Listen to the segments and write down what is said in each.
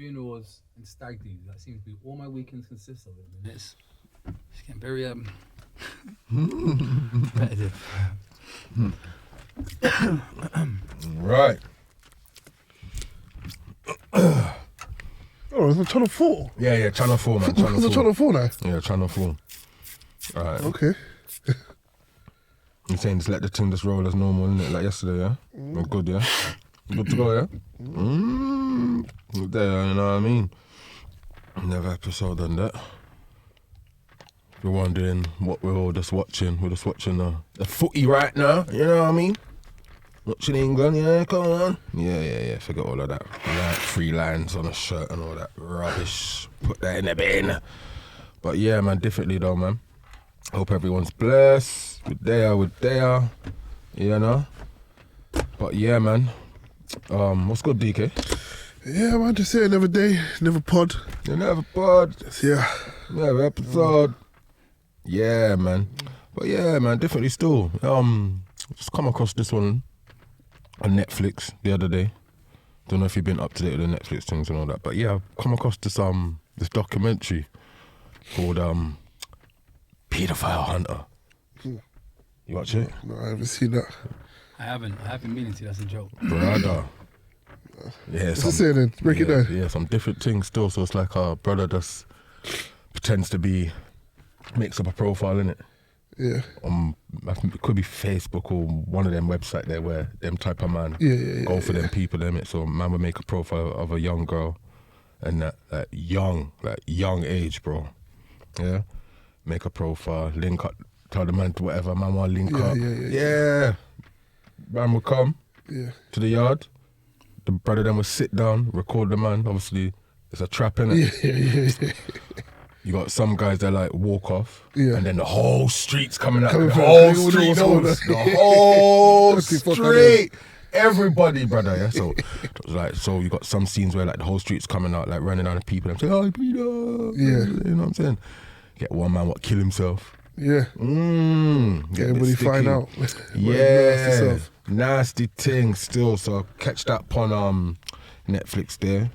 funerals and stag do's. That seems to be all my weekends consist of. And it's getting very repetitive. Right. Oh, it's on Channel 4. Yeah, Channel 4, man. It's on Channel 4 now. Yeah, Channel 4. Alright. Okay. You're saying just let the thing just roll as normal, innit? Like yesterday, yeah? We're good, yeah? Good to go, yeah? Good there, you know what I mean? Another episode on that. If you're wondering what we're all just watching, we're just watching the footy right now, you know what I mean? Watching England, yeah, come on. Yeah, forget all of that. Like 3 lines on a shirt and all that rubbish. Put that in the bin. But yeah, man, differently though, man. Hope everyone's blessed. We're there, you know? But yeah, man. What's good, DK? Yeah, man, just here another day, another pod. Another pod. Yeah. Another episode. Yeah, man. But yeah, man, differently still. Just come across this one on Netflix the other day. Don't know if you've been up to date with the Netflix things and all that, but yeah, I've come across this documentary called Pedophile Hunter. You watch it? No, I haven't seen that. I haven't meaning to. That's a joke. Brother. Yeah, What's it saying then? Break it down. Yeah, some different things still. So it's like our brother just pretends to be, makes up a profile in it. Yeah. I think it could be Facebook or one of them website there where them type of man go for them people, them it. So man would make a profile of a young girl, and that young age, bro. Yeah. Make a profile, link up, tell the man to whatever man want to link up. Yeah. Man would come to the yard. The brother then would sit down, record the man. Obviously, it's a trap, innit? Yeah. You got some guys that like walk off, and then the whole street's coming out. The whole street knows. The whole street. Everybody, brother, yeah? So you got some scenes where like the whole street's coming out, like running down the people and saying, "Oh, Peter." Yeah. You know what I'm saying? Get one man what kill himself. Yeah. Get everybody find out. Yeah. Nasty thing still. So catch that upon Netflix there.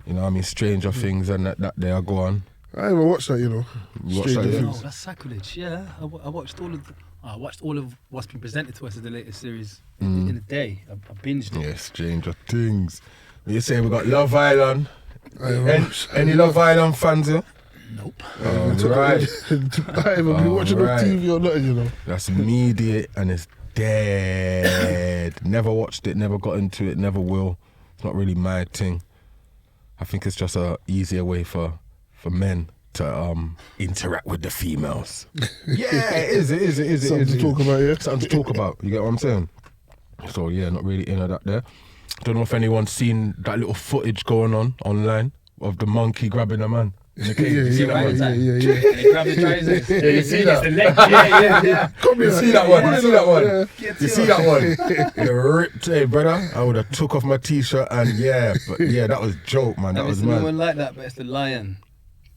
You know what I mean? Stranger Things and that there I go on. I haven't watched that, you know. You watched that, yeah? No, that's sacrilege. Yeah, I watched all of what's been presented to us as the latest series in a day. I binged it. Yeah, Stranger Things. You say we got Love Island. Any Love Island fans here? Nope. Right. I haven't been watching no TV or nothing, you know. That's immediate and it's dead. Never watched it, never got into it, never will. It's not really my thing. I think it's just a easier way for men to interact with the females. Yeah, it is. Something to talk about, yeah? Something to talk about, you get what I'm saying? So yeah, not really into that there. Don't know if anyone's seen that little footage going on online of the monkey grabbing a man. Yeah. And he grabbed the trousers. Yeah, you see that? The leg. Yeah. You see that one? You see that one? You ripped, hey brother. I would have took off my t-shirt and that was joke, man. That was no mad. one like that, but it's the lion.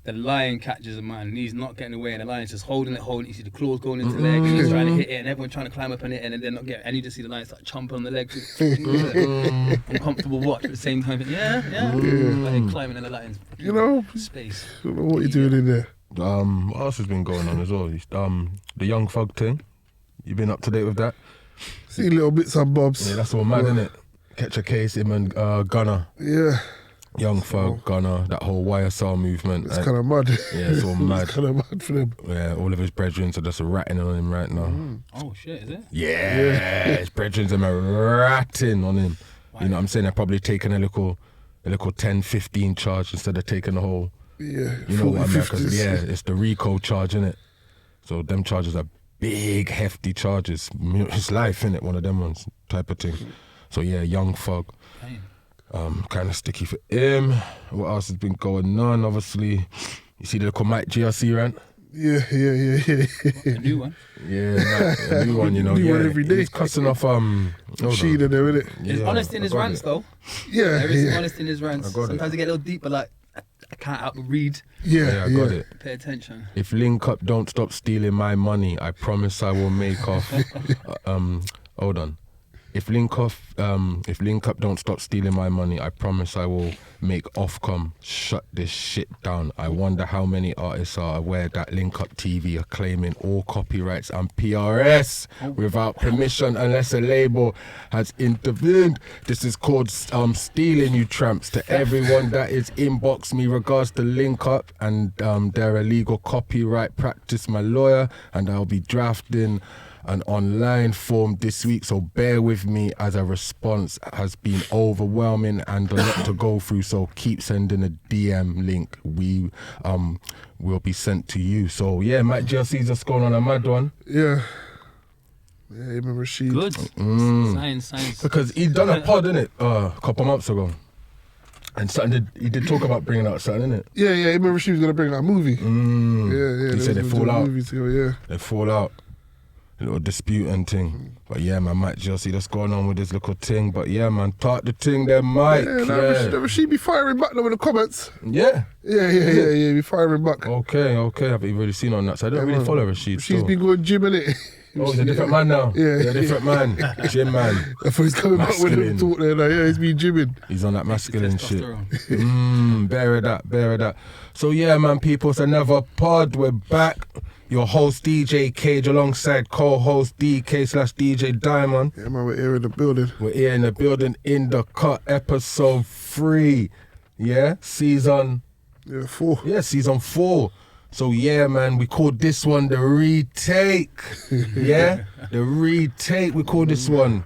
The lion catches a man and he's not getting away, and the lion's just holding it. You see the claws going into the leg, and he's trying to hit it, and everyone trying to climb up on it, and then they're not getting. And you just see the lion start chomping on the leg. Uncomfortable watch at the same time. Like climbing in the lion's space. I don't know what you're doing in there. What else has been going on as well? The Young Thug thing. You been up to date with that? See little bits and bobs. Yeah, that's all mad, isn't it? Catch a case, him and Gunner. Yeah. Young Thug, Gunner, that whole YSL movement. It's kind of mad. Yeah, it's all mad. It's kind of mad for them. Yeah, all of his brethren are just ratting on him right now. Oh shit, is it? Yeah. His brethren are ratting on him. Why? You know what I'm saying? They're probably taking a little 10, 15 charge instead of taking the whole. Yeah. You know what I mean? Because it's the RICO charge, innit? So them charges are big, hefty charges. It's life, innit? One of them ones, type of thing. So yeah, Young Thug. Kind of sticky for him. What else has been going on? Obviously, you see the little Mike GRC rant? Yeah. A new one? Yeah, a new one, you know. New one every day. He's cussing off Sheena there, innit? He's honest in his rants, though. Yeah. There is honest in his rants. Sometimes they get a little deep, but like, I can't help but read. Yeah, I got it. Pay attention. If Link Up don't stop stealing my money, I promise I will make off. Hold on. If Link Up don't stop stealing my money, I promise I will make Ofcom shut this shit down. I wonder how many artists are aware that Link Up TV are claiming all copyrights and PRS without permission unless a label has intervened. This is called stealing, you tramps. To everyone that is inbox me regards to Link Up and their illegal copyright practice, my lawyer, and I'll be drafting an online form this week, so bear with me as a response has been overwhelming and a lot to go through, so keep sending a DM link. We will be sent to you. So yeah, Matt GLC's just going on a mad one. Yeah, him and Rashid. Good. Science. Because he done a pod, innit, a couple months ago. And he did talk about bringing out something, innit? Yeah, him and Rashid was going to bring out a movie. He said they fall out. Together, They fall out. A little dispute and thing. But yeah, man, Matt GLC, that's going on with this little thing. But yeah, man, talk the thing there, Mike. Rashid be firing back though in the comments. Yeah, be firing back. Okay. Have you really seen on that? So I don't really follow Rashid. Rashid's been going gym, innit? Oh, he's a different man now. Yeah. He's a different man. Gym man. I thought he's coming back with him talk there. Like, yeah, he's been gymming. He's on that masculine shit. Bear of that. So yeah, man, people, it's another pod. We're back. Your host DJ Cage alongside co-host DK/DJ Diamond. Yeah, man, we're here in the building. We're here in the building, in the cut, episode 3. Yeah, season 4. Yeah, season 4. So yeah, man, we called this one the retake. Yeah, the retake. We call this one.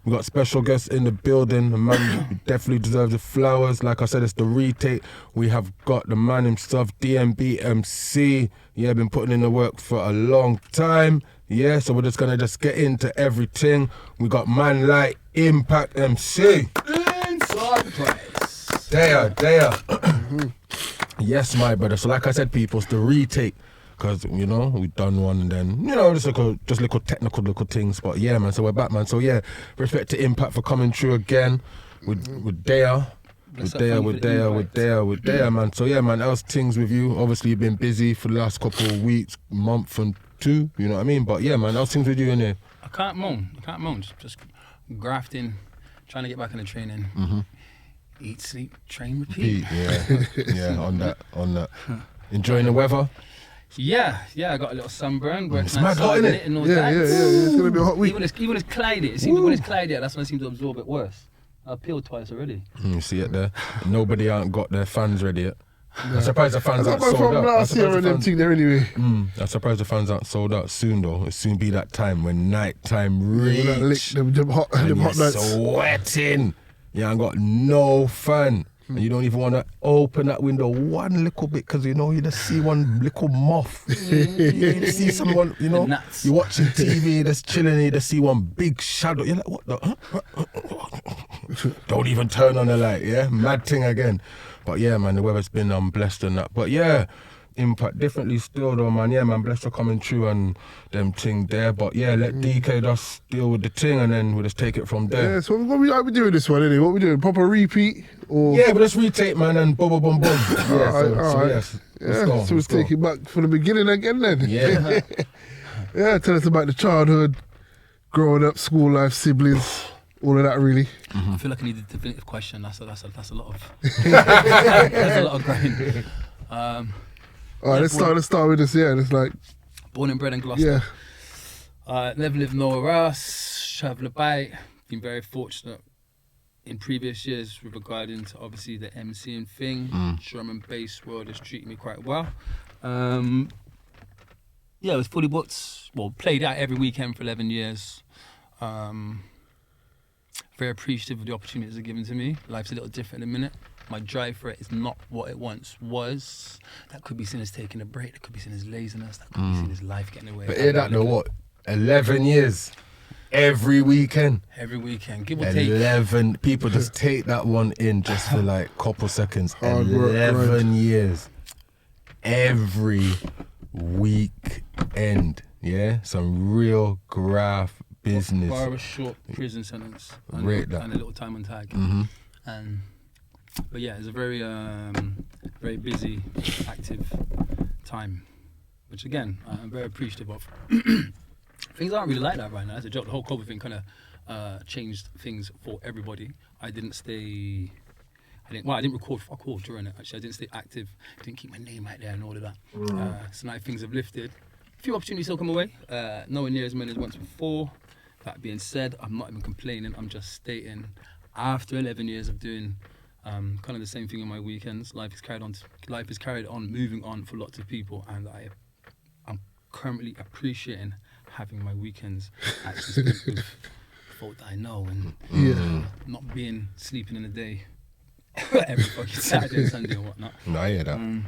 We got special guests in the building. The man definitely deserves the flowers. Like I said, it's the retake. We have got the man himself, DNB MC. Yeah, been putting in the work for a long time. Yeah, so we're just gonna get into everything. We got man like Impact MC. Inside the place. There. Yes, my brother. So like I said, people, it's the retake. Because, you know, we've done one and then, you know, just little technical little things. But yeah, man, so we're back, man. So yeah, respect to Impact for coming through again with Daya. With Daya, man. So yeah, man, else things with you. Obviously, you've been busy for the last couple of weeks, month and 2, you know what I mean? But yeah, man, else things with you in there. I can't moan. Just grafting, trying to get back in the training. Eat, sleep, train, repeat. Yeah, on that. Enjoying the weather? Yeah, I got a little sunburn. It's mad hot, isn't it? And all Yeah, that. it's going to be a hot week. Even it's cloudy. It seems when it's cloudy, that's when it seems to absorb it worse. I peeled twice already. You see it there? Nobody ain't got their fans ready yet. I'm surprised the fans aren't I got sold from out. last year and them thing there anyway. I'm surprised the fans aren't sold out soon though. It'll soon be that time when night time reach. Them hot nights. Sweating. Yeah, I got no fan. And you don't even want to open that window one little bit because, you know, you just see one little moth. You just see someone, you know, you're watching TV, just chilling, you just see one big shadow. You're like, what the? Don't even turn on the light, yeah? Mad thing again. But yeah, man, the weather's been blessed and that. But yeah, Impact differently still though, man. Yeah, man, blessed for coming through and them thing there. But yeah, let DK just deal with the thing and then we'll just take it from there. Yeah, so what we doing this one anyway? What we doing? Proper repeat? Or? Yeah, but let's retake, man, and boom. Yes. So let's take it back from the beginning again then. Yeah. Yeah, tell us about the childhood, growing up, school life, siblings, all of that really. I feel like I need a definitive question. That's a lot of that's a lot of grind. All right, let's start with this. Yeah, it's like born and bred in Gloucester. Yeah. Never lived nowhere else. Travel about. Been very fortunate in previous years with regarding to obviously the MCing thing. Drum and bass world has treated me quite well. Yeah, it was fully booked. Well, played out every weekend for 11 years. Very appreciative of the opportunities that are given to me. Life's a little different in a minute. My drive for it is not what it once was. That could be seen as taking a break. That could be seen as laziness. That could be seen as life getting away. But hear that though, what? 11 years. Every weekend. Every weekend. Give or take. 11. People just take that one in just for like a couple seconds. Hard work, 11 years. Every weekend. Yeah? Some real graph business. Bar of a short prison sentence. And Rate a that. little time on tag. But yeah, it's a very, very busy, active time, which again, I'm very appreciative of. Things aren't really like that right now. It's a joke. The whole COVID thing kind of changed things for everybody. I didn't record fuck all during it. Actually, I didn't stay active. Didn't keep my name out there and all of that. So now things have lifted. A few opportunities still come away. Nowhere near as many as once before. That being said, I'm not even complaining. I'm just stating, after 11 years of doing kind of the same thing on my weekends, life is carried on, moving on for lots of people, and I'm currently appreciating having my weekends actually spent with folk that I know, and not sleeping in the day every fucking Saturday and Sunday or whatnot. No, I hear that.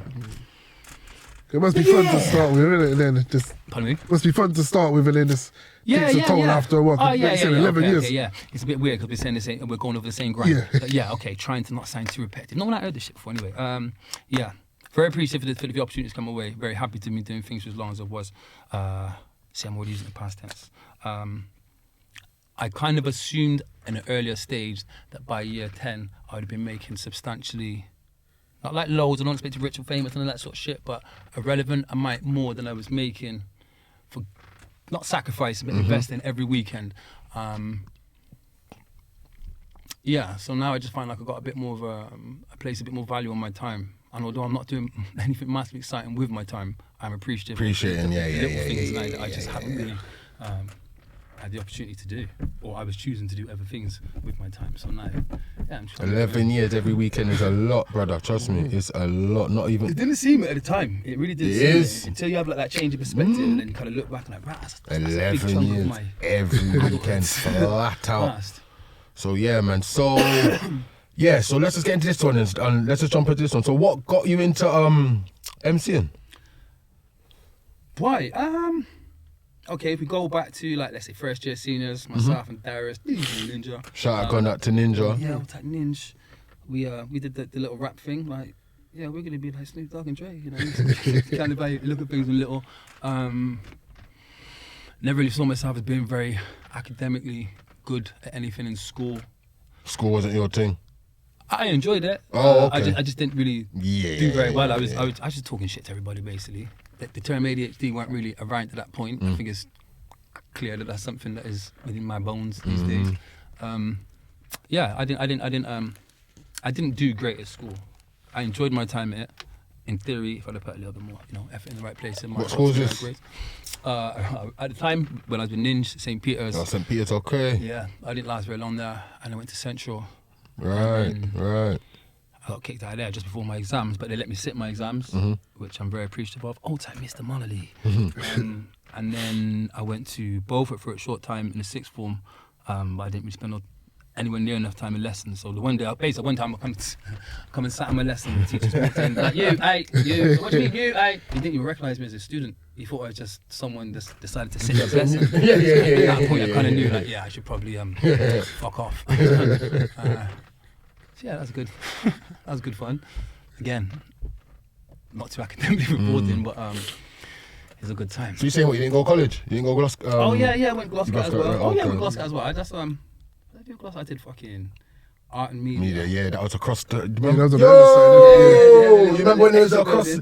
It must be fun to start with, isn't it? And then it just Pardon me? must be fun to start with, and then just takes a toll after a while. Oh, yeah, 11 okay, years. Okay, yeah. It's a bit weird because we're saying the same, we're going over the same grind. Yeah. But yeah, okay, trying to not sound too repetitive. No one heard this shit before anyway. Yeah, very appreciative for the opportunities come away. Very happy to be doing things for as long as it was. See, I'm already using the past tense. I kind of assumed in an earlier stage that by year 10, I would have been making substantially, not like loads and unexpected rich and famous and all that sort of shit, but a relevant amount more than I was making for not sacrificing, but investing every weekend. Yeah, so now I just find like I've got a bit more of a place, a bit more value on my time. And although I'm not doing anything massively exciting with my time, I'm appreciative. Appreciating, of the little things now that I just haven't really had the opportunity to do, or I was choosing to do other things with my time. So now, yeah, I'm just 11 years every weekend is a lot, brother. Trust me, it's a lot. Not even. It didn't seem it at the time. It really didn't seem it until you have like that change of perspective, and then you kind of look back and like, wow, that's a big 11 chunk years of my every weekend, flat out. past. So yeah, man. So yeah, so let's just get into this one and let's just jump into this one. So what got you into MCing? Why? Okay, if we go back to like, let's say first year seniors, myself and Darius, Ninja. Shout out going out to Ninja. Yeah, with that Ninja, we did the little rap thing. Like, yeah, we're gonna be like Snoop Dogg and Dre, you know. Kind of look at things a little. Never really saw myself as being very academically good at anything in school. School wasn't your thing. I enjoyed it. Oh, okay. I just didn't really do very well. I was just talking shit to everybody basically. The term ADHD weren't really around at that point. I think it's clear that that's something that is within my bones these days. Yeah, I didn't do great at school. I enjoyed my time at it. In theory, if I'd have put a little bit more, effort in the right place. What school is this? At the time when I was with Ninja, St. Peter's. Oh, St. Peter's, okay. Yeah, I didn't last very long there, and I went to Central. Right. I got kicked out of there just before my exams, but they let me sit my exams, which I'm very appreciative of. Old time Mr. Monolly. And then I went to Beaufort for a short time in the sixth form, but I didn't really spend anywhere near enough time in lessons. So one time I come and sat in my lesson, the teachers walked in, like, you, what do you mean, you, He didn't even recognise me as a student. He thought I was just someone that decided to sit in his lesson. At that point I kind of knew, like, yeah, I should probably fuck off. So yeah, that was good. That was good fun. Again, not too academically rewarding, but it was a good time. So you saying what, you didn't go to college? You didn't go to Glasgow? Oh yeah, I went to Glasgow as well. Right, Oh yeah, I okay. went to Glasgow as well. I just I did fucking art and media. Yeah, that was across the. Yeah, that was on Yo, the other side. you remember when it was across the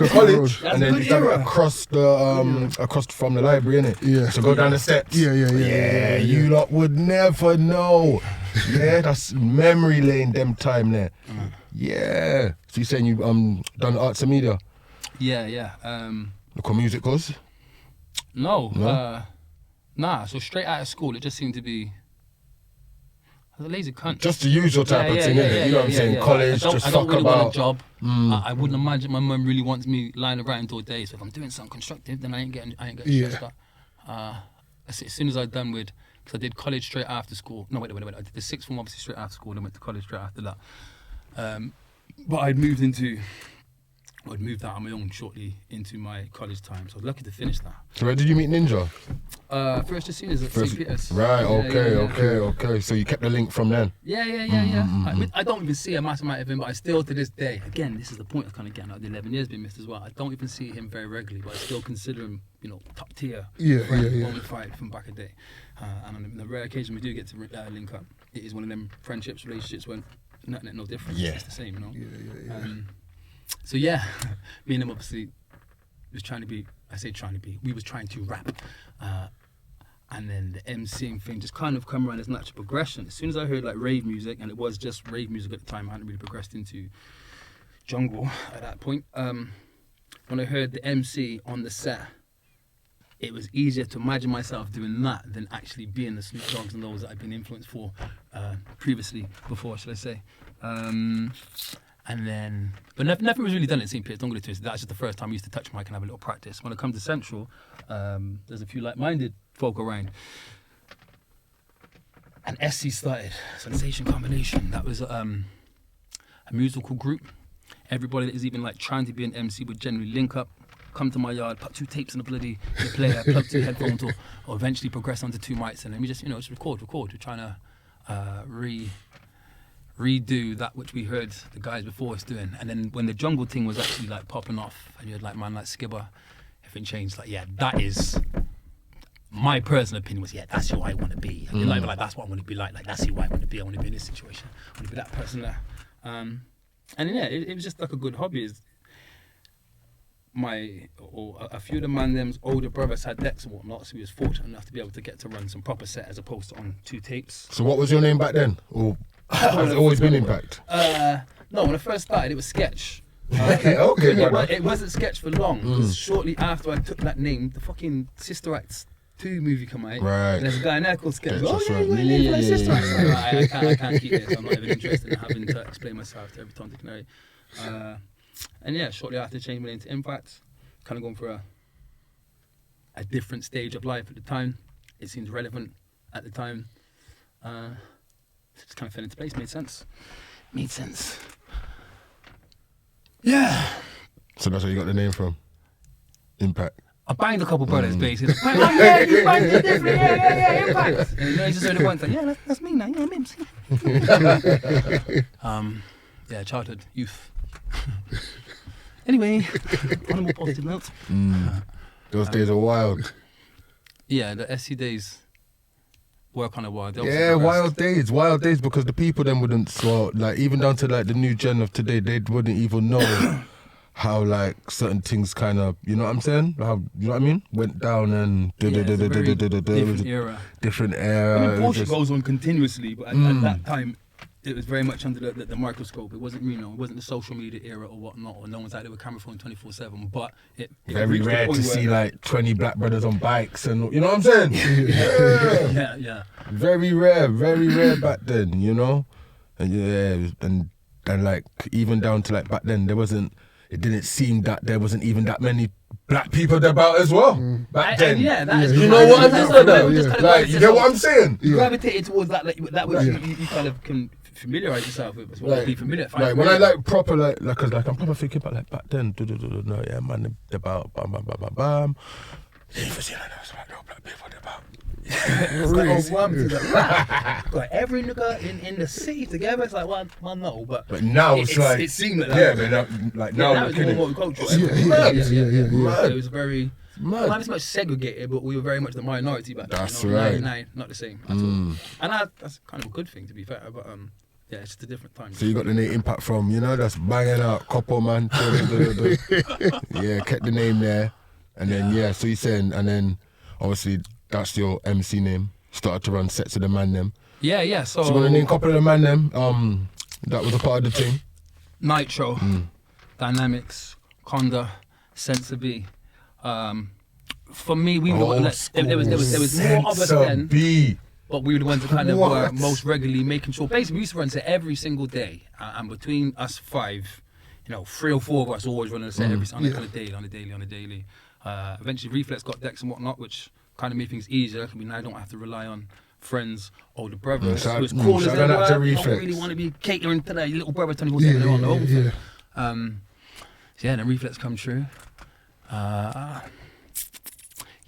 college, That's and then a good you done it era. across the across from the library, innit? Yeah. So go down the steps. Yeah. You lot would never know. Yeah, that's memory lane. Them time there. Yeah. So you saying you done arts and media? Yeah. Look what music was. No. Nah. So straight out of school, it just seemed to be. I was a lazy cunt. Just the usual type of thing, innit? You know what I'm saying? College, just I don't fuck really about. want a job. I wouldn't imagine my mum really wants me lying around all day. So if I'm doing something constructive, then I ain't getting stressed out. As soon as I'd done with, because I did college straight after school. No, wait. I did the sixth form obviously straight after school, then went to college straight after that. But I'd moved out on my own shortly into my college time, so I was lucky to finish that. So where did you meet Ninja? First just seen as at St. Peter's. Right, Yeah. okay. So you kept the link from then? Yeah. I don't even see a massive amount of him, but I still to this day, again, this is the point of kind of getting out. The 11 years being missed as well. I don't even see him very regularly, but I still consider him, top tier. Yeah. Bonafide from back in the day. And on the rare occasion we do get to link up, it is one of them friendships, relationships when nothing, no different. Yeah. It's the same, Yeah. So yeah, me and him obviously was we was trying to rap. And then the MCing thing just kind of come around as natural progression. As soon as I heard like rave music, and it was just rave music at the time, I hadn't really progressed into jungle at that point. When I heard the MC on the set, it was easier to imagine myself doing that than actually being the Snoop Dogg's and those that I've been influenced for before, should I say. And then, but nothing was really done at St. Peter's, don't get it twisted. That's just the first time I used to touch mic and have a little practice. When I come to Central, there's a few like-minded folk around. And SC started, Sensation Combination. That was a musical group. Everybody that is even like trying to be an MC would generally link up, come to my yard, put 2 tapes in the bloody player, plug 2 headphones, or eventually progress onto 2 mics, and then we just, just record. We're trying to redo that which we heard the guys before us doing. And then when the jungle thing was actually like popping off, and you had like man like Skibber, everything changed. Like, yeah, that is my personal opinion was, yeah, that's who I want to be. And you're like, that's what I want to be like. Like, that's who I want to be. I want to be in this situation. I want to be that person there. And yeah, it was just like a good hobby. A few of the man them's older brothers had decks and whatnot, so we was fortunate enough to be able to get to run some proper set as opposed to on 2 tapes. So what was your name back then? Or has it always been Impact? No, when I first started, it was Sketch. Okay. It wasn't Sketch for long, because shortly after I took that name, the fucking Sister Acts 2 movie come out. Right. And there's a guy in there called Sketch. That's Oh, yeah, you want to Sister Acts? I can't keep this. I'm not even interested in having to explain myself to every Tom, Dick, and Harry. And yeah, shortly after, changed my name to Impact. Kind of going for a different stage of life at the time. It seemed relevant at the time. Just kind of fell into place. Made sense. Yeah. So that's where you got the name from? Impact. I banged a couple brothers, basically. Yeah, you banged it different. Yeah, Impact. And he just heard it once, like, yeah, that's me now. Yeah, I'm MC. Yeah, childhood, youth. Anyway, on a more positive note. Those days are wild. Yeah, the SC days were kind of wild. Yeah, wild days because the people then wouldn't, so like even down to like the new gen of today, they wouldn't even know how like certain things kind of, you know what I'm saying? How, you know what I mean? Went down and different era. Different era. I mean, bullshit goes on continuously, but at that time, it was very much under the microscope. It wasn't, it wasn't the social media era or whatnot, or no one's out there with camera phone 24/7. But it very rare to see like 20 black brothers on bikes, and you know what I'm saying? Yeah. Very rare back then, and yeah, and like even down to like back then, it didn't seem that there wasn't even that many black people about as well back then. Yeah, that is. You know what I mean? Like, you know what I'm saying? You gravitated towards that, like that which you kind of can familiarize yourself with as well. Like, be familiar. Like when I like proper cause like I'm proper thinking about like back then. No, yeah, man, about bam. You never see like those no black people about. Like every nigga in the city together, it's like one no, but now it's like it seemed like that. Yeah, man, like now that was more multicultural. Yeah. It was very. Not as much segregated, but we were very much the minority back then. That's right. 99, not the same at all. And that's kind of a good thing, to be fair. But yeah, it's just a different time. So you got the name Impact from, that's banging out, couple man. Yeah, kept the name there. And then, so you're saying, and then obviously that's your MC name. Started to run sets of the man them. Yeah. So you want to name a couple of the man them? That was a part of the team. Nitro, Dynamics, Conda, Sense of B. For me, we were there was more of us then. But we were the ones that kind of were most regularly making sure. Basically, we used to run set every single day, and between us 5, 3 or 4 of us always running a set every on a daily. Eventually, Reflex got decks and whatnot, which kind of made things easier. We now don't have to rely on friends, older brothers. Who was cool as they were. Don't really want to be catering to their little brother 24/7. They're on their own. So then Reflex come true.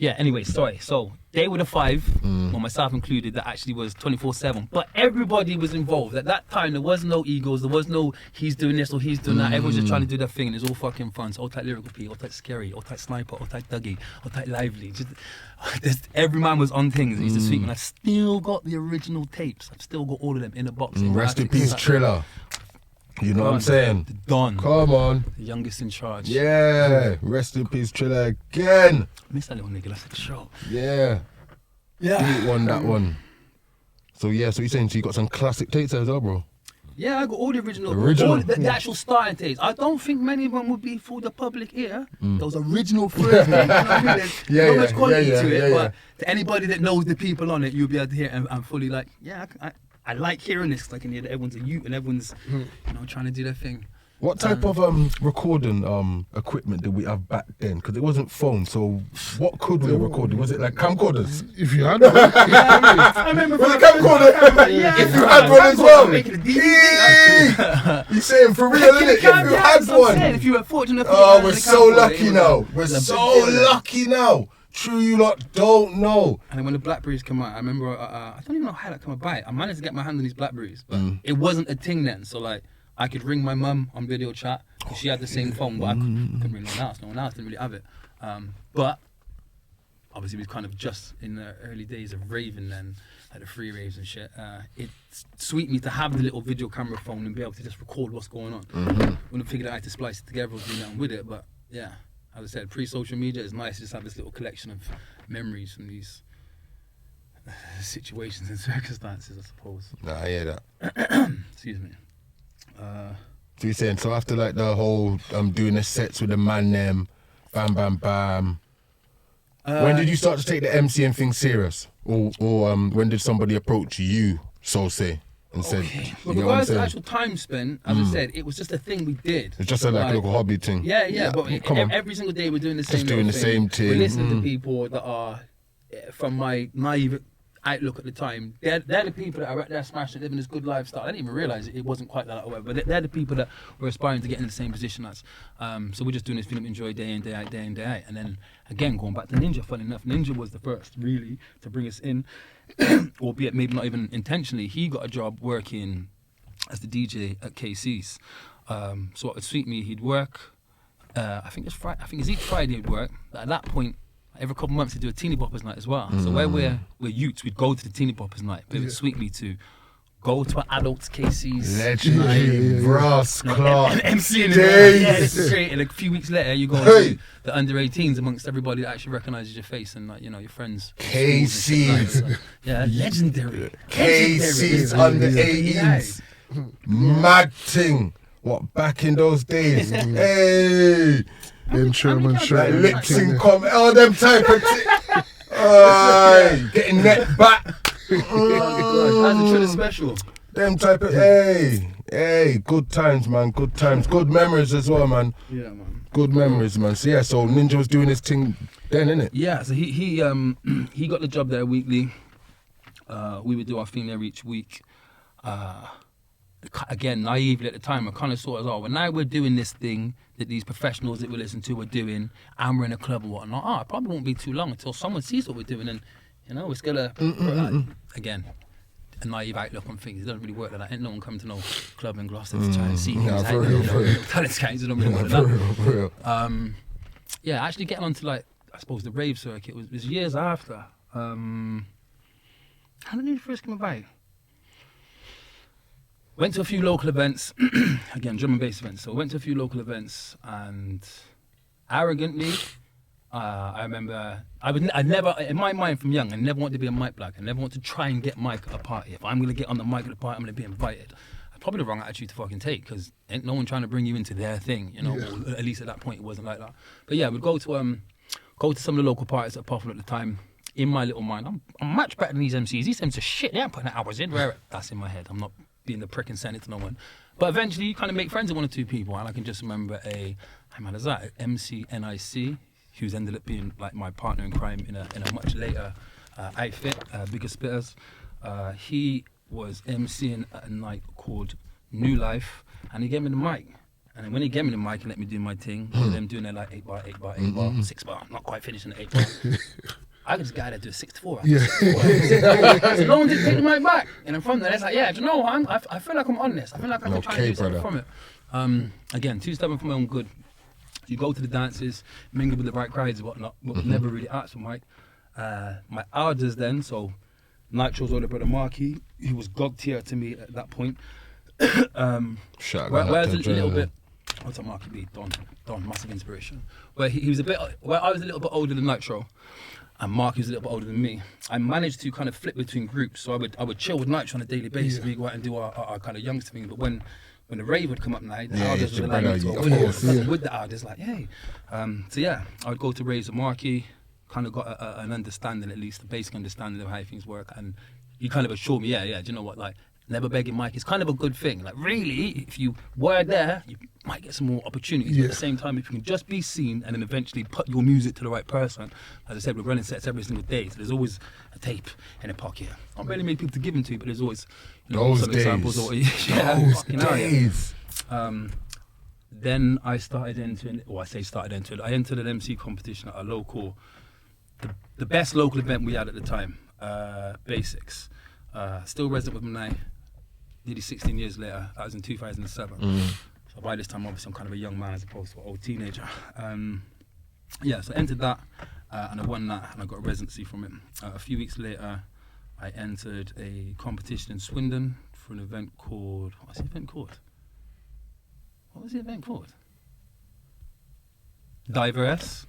Anyway, sorry. So they were the 5, well, myself included, that actually was 24/7. But everybody was involved. At that time, there was no egos. There was no he's doing this or he's doing that. Everyone's just trying to do their thing, and it's all fucking fun. So all type Lyrical P, all type Scary, all type Sniper, all type Dougie, all type Lively. Every man was on things. It used to sweep, and I've still got the original tapes. I've still got all of them in a box. Rest in peace, Triller. You know what I'm saying? The Don. Come on. The youngest in charge. Yeah. Rest in peace, Triller again. I miss that little nigga. That's like a show. Yeah. Yeah. That one. So yeah, so you're saying you got some classic tapes as well, bro? Yeah, I got all the original. Original? All the actual starting tapes. I don't think many of them would be for the public ear. Those original first tapes. You know what I mean? There's not much quality to it, but to anybody that knows the people on it, you'll be able to hear it and fully like, yeah, I like hearing this because I can hear that everyone's a youth and everyone's, trying to do their thing. What type of recording equipment did we have back then? Because it wasn't phone, so what could we record? Was it like camcorders? If you had one. I remember Was it camcorder? If you had one as well. Making a DVD. You're saying for real, innit? If you had one. If you were fortunate enough. Oh, we're so lucky now. We're so lucky now. True, you lot don't know. And then when the Blackberries come out, I remember, I don't even know how that came about. I managed to get my hand on these Blackberries, but it wasn't a thing then. So like, I could ring my mum on video chat because she had the same phone, but I couldn't ring no one else. No one else didn't really have it. But obviously, it was kind of just in the early days of raving then, like the free raves and shit. It's sweet me to have the little video camera phone and be able to just record what's going on. Wouldn't have figured out how to splice it together or do nothing with it, but yeah. As I said, pre-social media, it's nice to just have this little collection of memories from these situations and circumstances, I suppose. Nah, I hear that. Excuse me. So you're saying, so after like the whole doing the sets with the man them, bam, bam, bam, when did you start to take the MCing thing serious? Or when did somebody approach you, so say, and said, With you know what I'm regards to saying? actual time spent, as I said, it was just a thing we did. It's just a like little hobby thing. Yeah, but come on. every single day we're doing the same Just doing the thing. same thing. We're listening to people that are, from my naive outlook at the time, they're the people that are out there smashing, living this good lifestyle. I didn't even realise it wasn't quite that way, but they're the people that were aspiring to get in the same position as. So we're just doing this thing we enjoy day in, day out, day in, day out. And then, again, going back to Ninja, funny enough, Ninja was the first, really, to bring us in, albeit maybe not even intentionally. He got a job working as the DJ at KC's. So it would suit me, he'd work, I think it's each Friday he'd work. But at that point, every couple of months he'd do a Teeny Boppers night as well. So where we're youths, we'd go to the Teeny Boppers night. But it would suit me to go to an adults KC's Legendary, Ross, Clark, and MC in days. straight. And a few weeks later, you go to the under 18s amongst everybody that actually recognises your face and like, your friends. KC's. Yeah, legendary. KC's under 18s. Mad thing. What, back in those days? Hey. Then Sherman Like shirt. lips and come, all them type of getting net back. That's a Triller special. Them type of, hey, good times, man, good times. Good memories as well, man. Yeah, man. Good memories, man. So yeah, so Ninja was doing his thing then, innit? Yeah, so he got the job there weekly. We would do our thing there each week. Again, naively at the time, I kind of saw it as, well, now we're doing this thing that these professionals that we listen to are doing, and we're in a club or whatnot. It probably won't be too long until someone sees what we're doing, and it's gonna again, a naive outlook on things. It doesn't really work like that. Ain't no one coming to no club in Gloucester to try and see who's for real. talent scouts. It don't really work like that. For real. Yeah, actually getting onto like I suppose the rave circuit was years after. How did it first come about? Went to a few local events, again, drum and bass events. So went to a few local events and arrogantly, I remember, I never, in my mind from young, I never wanted to be a mic black. I never wanted to try and get mic at a party. If I'm going to get on the mic at a party, I'm going to be invited. Probably the wrong attitude to fucking take because ain't no one trying to bring you into their thing, or at least at that point it wasn't like that. But yeah, we'd go to some of the local parties that were popular at the time. In my little mind, I'm much better than these MCs. These MCs are shit, they aren't putting hours in. That's in my head. I'm not being the prick and sending it to no one. But eventually you kind of make friends with one or two people, and I can just remember MC NIC, who's ended up being like my partner in crime in a much later outfit, Bigger Spitters. He was MCing at a night called New Life, and he gave me the mic. And then when he gave me the mic and let me do my thing, them doing their like 8 bar, 8 bar, 8 bar, 6 bar, not quite finishing the 8 bar. I could just go out there and do a 64. So no one did take the mic back. And then from there, it's like, yeah, do you know what? I feel like I'm on this. I feel like I can try and do something from it. Again, 2 stepping from my own good. You go to the dances, mingle with the right crowds and whatnot, but never really asked for mic. My elders then, so Nitro's older brother Marky, he was god tier to me at that point. Shout where out I was to a little bit, what's up Marky B? Don, massive inspiration. Where he was a bit, where I was a little bit older than Nitro. and Mark was a little bit older than me. I managed to kind of flip between groups, so I would chill with Nitro on a daily basis. We go out and do our kind of youngster thing. But when the rave would come up now, the elders would allow me to go with the elders, like, hey. So yeah, I would go to raves with Marky, kind of got an understanding, at least a basic understanding of how things work, and he kind of assured me, yeah, do you know what, like, never begging Mike is kind of a good thing. Like, really, if you were there, you might get some more opportunities. But at the same time, if you can just be seen and then eventually put your music to the right person, as I said, we're running sets every single day, so there's always a tape in a pocket. Not really many people to give them to, but there's always, you know, those some days. examples. Those days. Then I started entering, I entered an MC competition at a local, the best local event we had at the time, Basics. Still resident with them now, nearly 16 years later. That was in 2007. So by this time, obviously, I'm kind of a young man as opposed to an old teenager. So I entered that, and I won that, and I got a residency from it. A few weeks later, I entered a competition in Swindon for an event called, what was the event called? Diverse.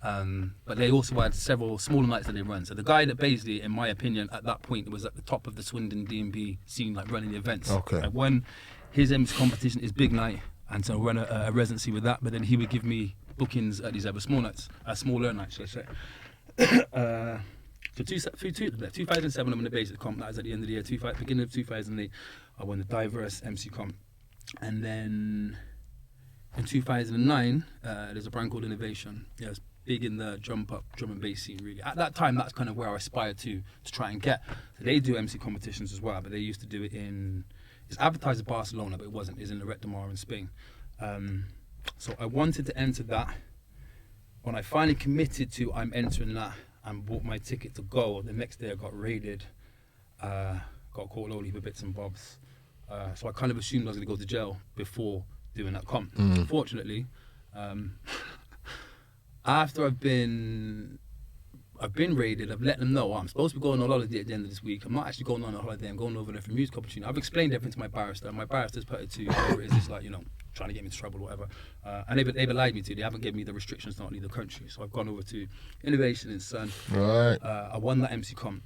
But they also had several smaller nights that they run. So the guy that basically, in my opinion, at that point was at the top of the Swindon DNB scene, like running the events. Okay. I won his MC competition, his big night, and so I ran a residency with that. But then he would give me bookings at these other smaller nights, let's say. So 2007, I won the basic comp. That was at the end of the year. Beginning of 2008, I won the diverse MC comp, and then in 2009, there's a brand called Innovation. Yeah, it's big in the drum and bass scene, really. At that time, that's kind of where I aspired to try and get. So they do MC competitions as well, but they used to do it it's advertised in Barcelona, but it wasn't. It's in Lloret de Mar in Spain. So I wanted to enter that. When I finally committed to I'm entering that and bought my ticket to go, the next day I got raided, got caught all for bits and bobs. So I kind of assumed I was going to go to jail before doing that comp. Unfortunately, after I've been raided, I've let them know I'm supposed to be going on holiday at the end of this week. I'm not actually going on a holiday, I'm going over there for a music opportunity. I've explained everything to my barrister. My barrister's put it to whatever it is, it's like, you know, trying to get me into trouble or whatever. And they've allowed me to. They haven't given me the restrictions to not leave the country. So I've gone over to Innovation in Sun. Right. I won that MC comp.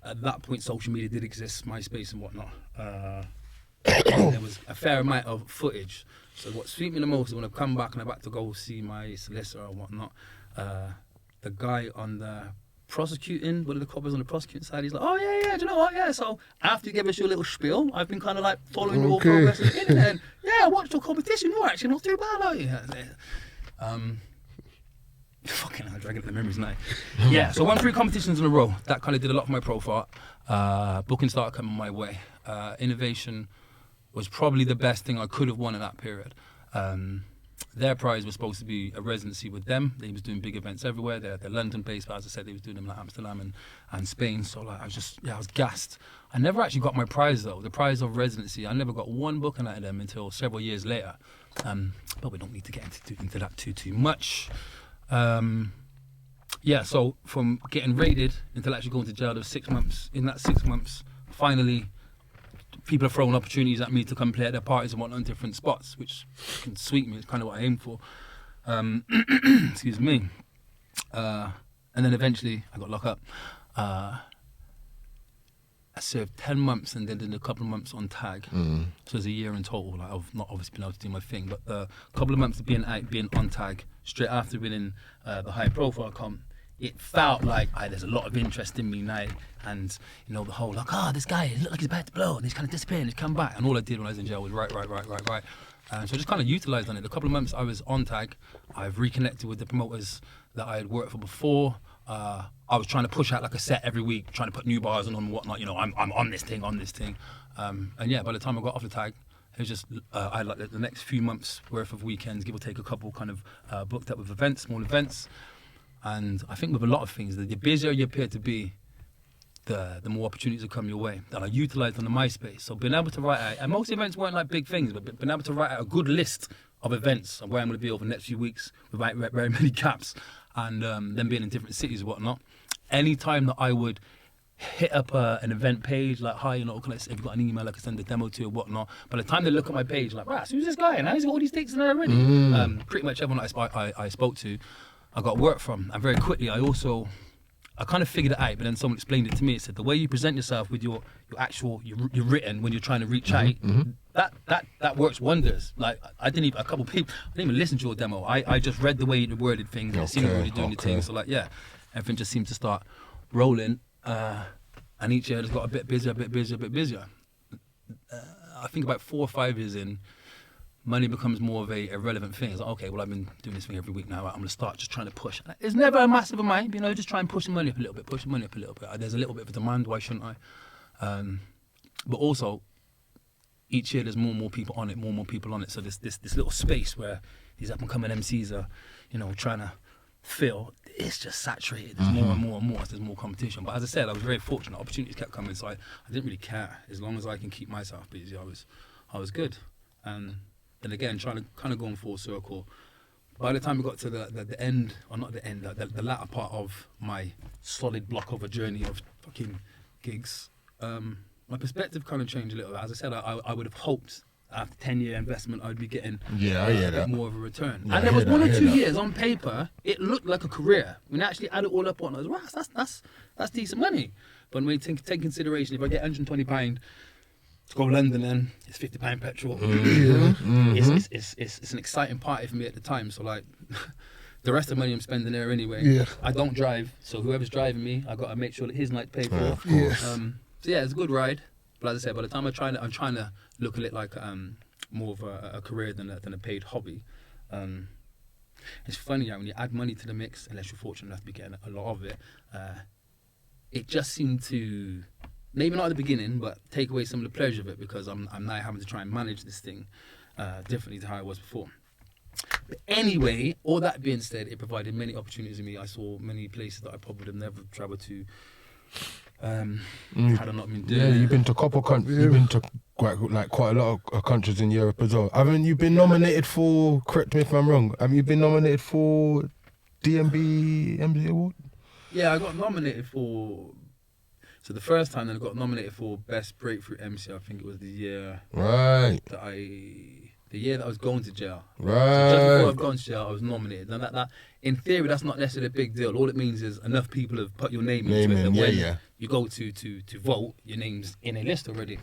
At that point, social media did exist, MySpace and whatnot. There was a fair amount of footage. So what sweet me the most is when I come back and I'm about to go see my solicitor or whatnot, the guy on the prosecuting, one of the coppers on the prosecuting side, he's like, oh yeah, do you know what, yeah, so after you give us your little spiel, I've been kind of like following your progress on the internet, and yeah, I watched your competition, you're actually not too bad, are you? Fucking hell, dragging the memories now. Yeah, so I won 3 competitions in a row. That kind of did a lot for my profile. Booking started coming my way. Innovation was probably the best thing I could have won in that period. Their prize was supposed to be a residency with them. They was doing big events everywhere. They're London-based, but as I said, they was doing them like Amsterdam and Spain. So like, I was gassed. I never actually got my prize though. The prize of residency, I never got one booking out of them until several years later. But we don't need to get into that too much. So from getting raided until actually going to jail, there was 6 months. In that 6 months, finally, people are throwing opportunities at me to come play at their parties and whatnot in different spots, which can sweet me. It's kind of what I aim for. Excuse me. And then eventually I got locked up. I served 10 months and then did a couple of months on tag. So it was a year in total. Like, I've not obviously been able to do my thing, but the couple of months of being on tag, straight after winning the high profile comp, it felt like there's a lot of interest in me now, and you know the whole like, this guy he looked like he's about to blow, and he's kind of disappeared, and he's come back, and all I did when I was in jail was right. So I just kind of utilised on it. The couple of months I was on tag, I've reconnected with the promoters that I had worked for before. I was trying to push out like a set every week, trying to put new bars on and whatnot. You know, I'm on this thing. And yeah, by the time I got off the tag, it was just I had like the next few months worth of weekends, give or take a couple, kind of booked up with events, small events. And I think with a lot of things, the busier you appear to be, the more opportunities will come your way. That I utilised on the MySpace. So being able to write out, and most events weren't like big things, but being able to write out a good list of events and where I'm going to be over the next few weeks without very many gaps, and then being in different cities and whatnot. Any time that I would hit up an event page, like, hi, you know, have you got an email I can send a demo to or whatnot? By the time they look at my page, like, right, who's this guy? And how's he got all these takes in there already? Pretty much everyone I spoke to, I got work from. And very quickly, I also I kind of figured it out, but then someone explained it to me. It said the way you present yourself with your written when you're trying to reach out, that works wonders. Like a couple people, I didn't even listen to your demo. I just read the way you worded things and seen what you're doing the things. So like, yeah, everything just seemed to start rolling. And each year it's got a bit busier. I think about 4 or 5 years in, money becomes more of a relevant thing. It's like, okay, well, I've been doing this thing every week now. I'm going to start just trying to push. It's never a massive amount, just try and push the money up a little bit, There's a little bit of a demand, why shouldn't I? But also, each year there's more and more people on it, So this little space where these up-and-coming MCs are, trying to fill, it's just saturated. There's more and more and more, so there's more competition. But as I said, I was very fortunate. Opportunities kept coming, so I didn't really care. As long as I can keep myself busy, I was good. And again, trying to kind of go in full circle. By the time we got to the end, or not the end, the latter part of my solid block of a journey of fucking gigs, my perspective kind of changed a little bit. As I said, I would have hoped after 10-year investment I'd be getting a bit more of a return. Yeah, and there was 1 or 2 years on paper, it looked like a career. When I actually add it all up on, I was like, wow, that's decent money. But when you take consideration, if I get £120 to go to London, then it's £50 petrol. It's an exciting party for me at the time. So like, the rest of the money I'm spending there anyway. Yeah. I don't drive, so whoever's driving me, I got to make sure that his night's paid for. So yeah, it's a good ride. But as I said, by the time I'm trying to look at it like more of a career than a paid hobby. It's funny, when you add money to the mix, unless you're fortunate enough to be getting a lot of it, it just seemed to, maybe not at the beginning, but take away some of the pleasure of it, because I'm now having to try and manage this thing differently to how I was before. But anyway, all that being said, it provided many opportunities to me. I saw many places that I probably would have never travelled to had I not been doing it. You've been to a couple countries. You've been to quite a lot of countries in Europe as well. Haven't you been nominated for, correct me if I'm wrong, have you been nominated for DNB MC award? Yeah, I got nominated for, so the first time then I got nominated for Best Breakthrough MC, I think it was the year that I was going to jail. Right. So just before I've gone to jail, I was nominated. And that in theory, that's not necessarily a big deal. All it means is enough people have put your name into it that when you go to vote, your name's in a list already.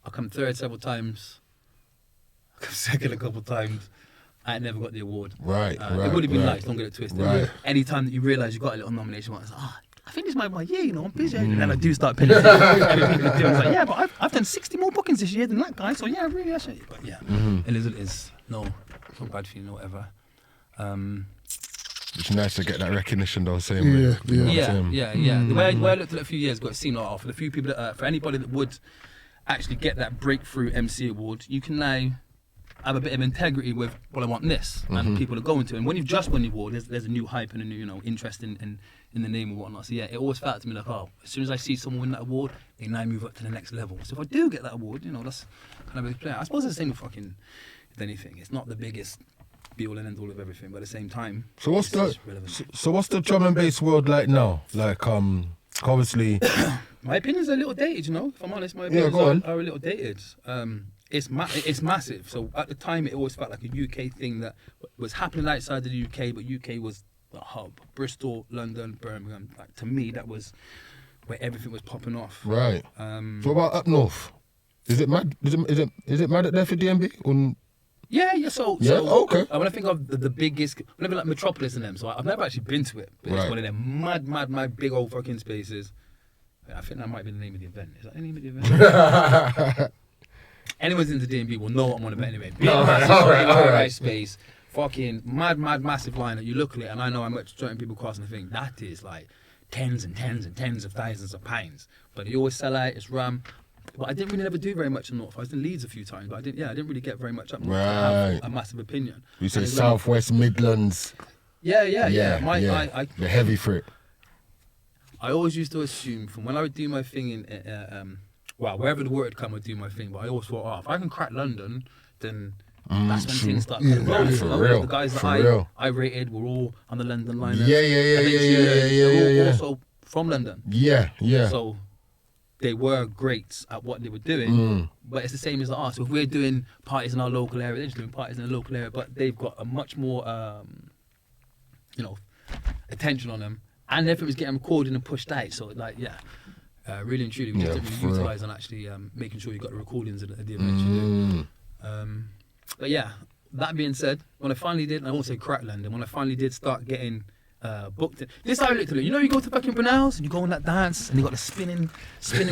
I come third several times. I come second a couple times. I never got the award. Right. It would have been nice, don't get it twisted. Right. Any time that you realise you got a little nomination, I was like, I think this might be my year, I'm busy. And then I do start pinning it. I was like, yeah, but I've done 60 more bookings this year than that guy, so yeah, really, actually. But yeah, it is no bad feeling or whatever. It's nice to get that recognition though, same way. Yeah. The way I looked at it a few years ago, it seemed like, for the few people that, for anybody that would actually get that breakthrough MC award, you can now have a bit of integrity with, well, I want this, and people are going to. And when you've just won the award, there's a new hype and a new, interest in the name and whatnot. So yeah, it always felt to me like, as soon as I see someone win that award, they now move up to the next level. So if I do get that award, that's kind of a player. I suppose it's the same with fucking anything. It's not the biggest be all and end all of everything, but at the same time, so what's the drum and bass world like now? Like obviously, my opinions are a little dated. If I'm honest, my opinions are a little dated. It's massive. So at the time, it always felt like a UK thing that was happening outside of the UK, but UK was the hub. Bristol, London, Birmingham. Like, to me, that was where everything was popping off. Right. So what about up north? Is it mad? Is it mad up there for DNB? Yeah. So okay. When I think of the biggest, whenever like Metropolis and them, so I've never actually been to it, but it's one of them mad big old fucking spaces. I think that might be the name of the event. Is that the name of the event? Anyone's into DNB will know what I'm on about anyway. Big massive space, fucking mad massive line. You look at it, and I know how much certain people crossing the thing. That is like tens and tens of thousands of pounds. But you always sell out. It's ram. But I didn't really never do very much in North. I was in Leeds a few times, but I didn't really get very much up north. I have a massive opinion. You say South West Midlands. Yeah. The heavy for it. I always used to assume from when I would do my thing in, wherever the word come, I'd do my thing. But I always thought, if I can crack London, then that's when things start rolling. The guys that I rated were all on the London line. Yeah. Also from London. Yeah. So they were great at what they were doing, but it's the same as us. So if we're doing parties in our local area, they're just doing parties in the local area, but they've got a much more, attention on them, and everything was getting recorded and pushed out. So like, really and truly, we just didn't really utilise on actually making sure you got the recordings at the event you do. But yeah, that being said, when I finally did, and I won't say Crackland, and when I finally did start getting booked in, this is how I looked at it. You know, you go to fucking Brunel's and you go on that dance and you got the spinning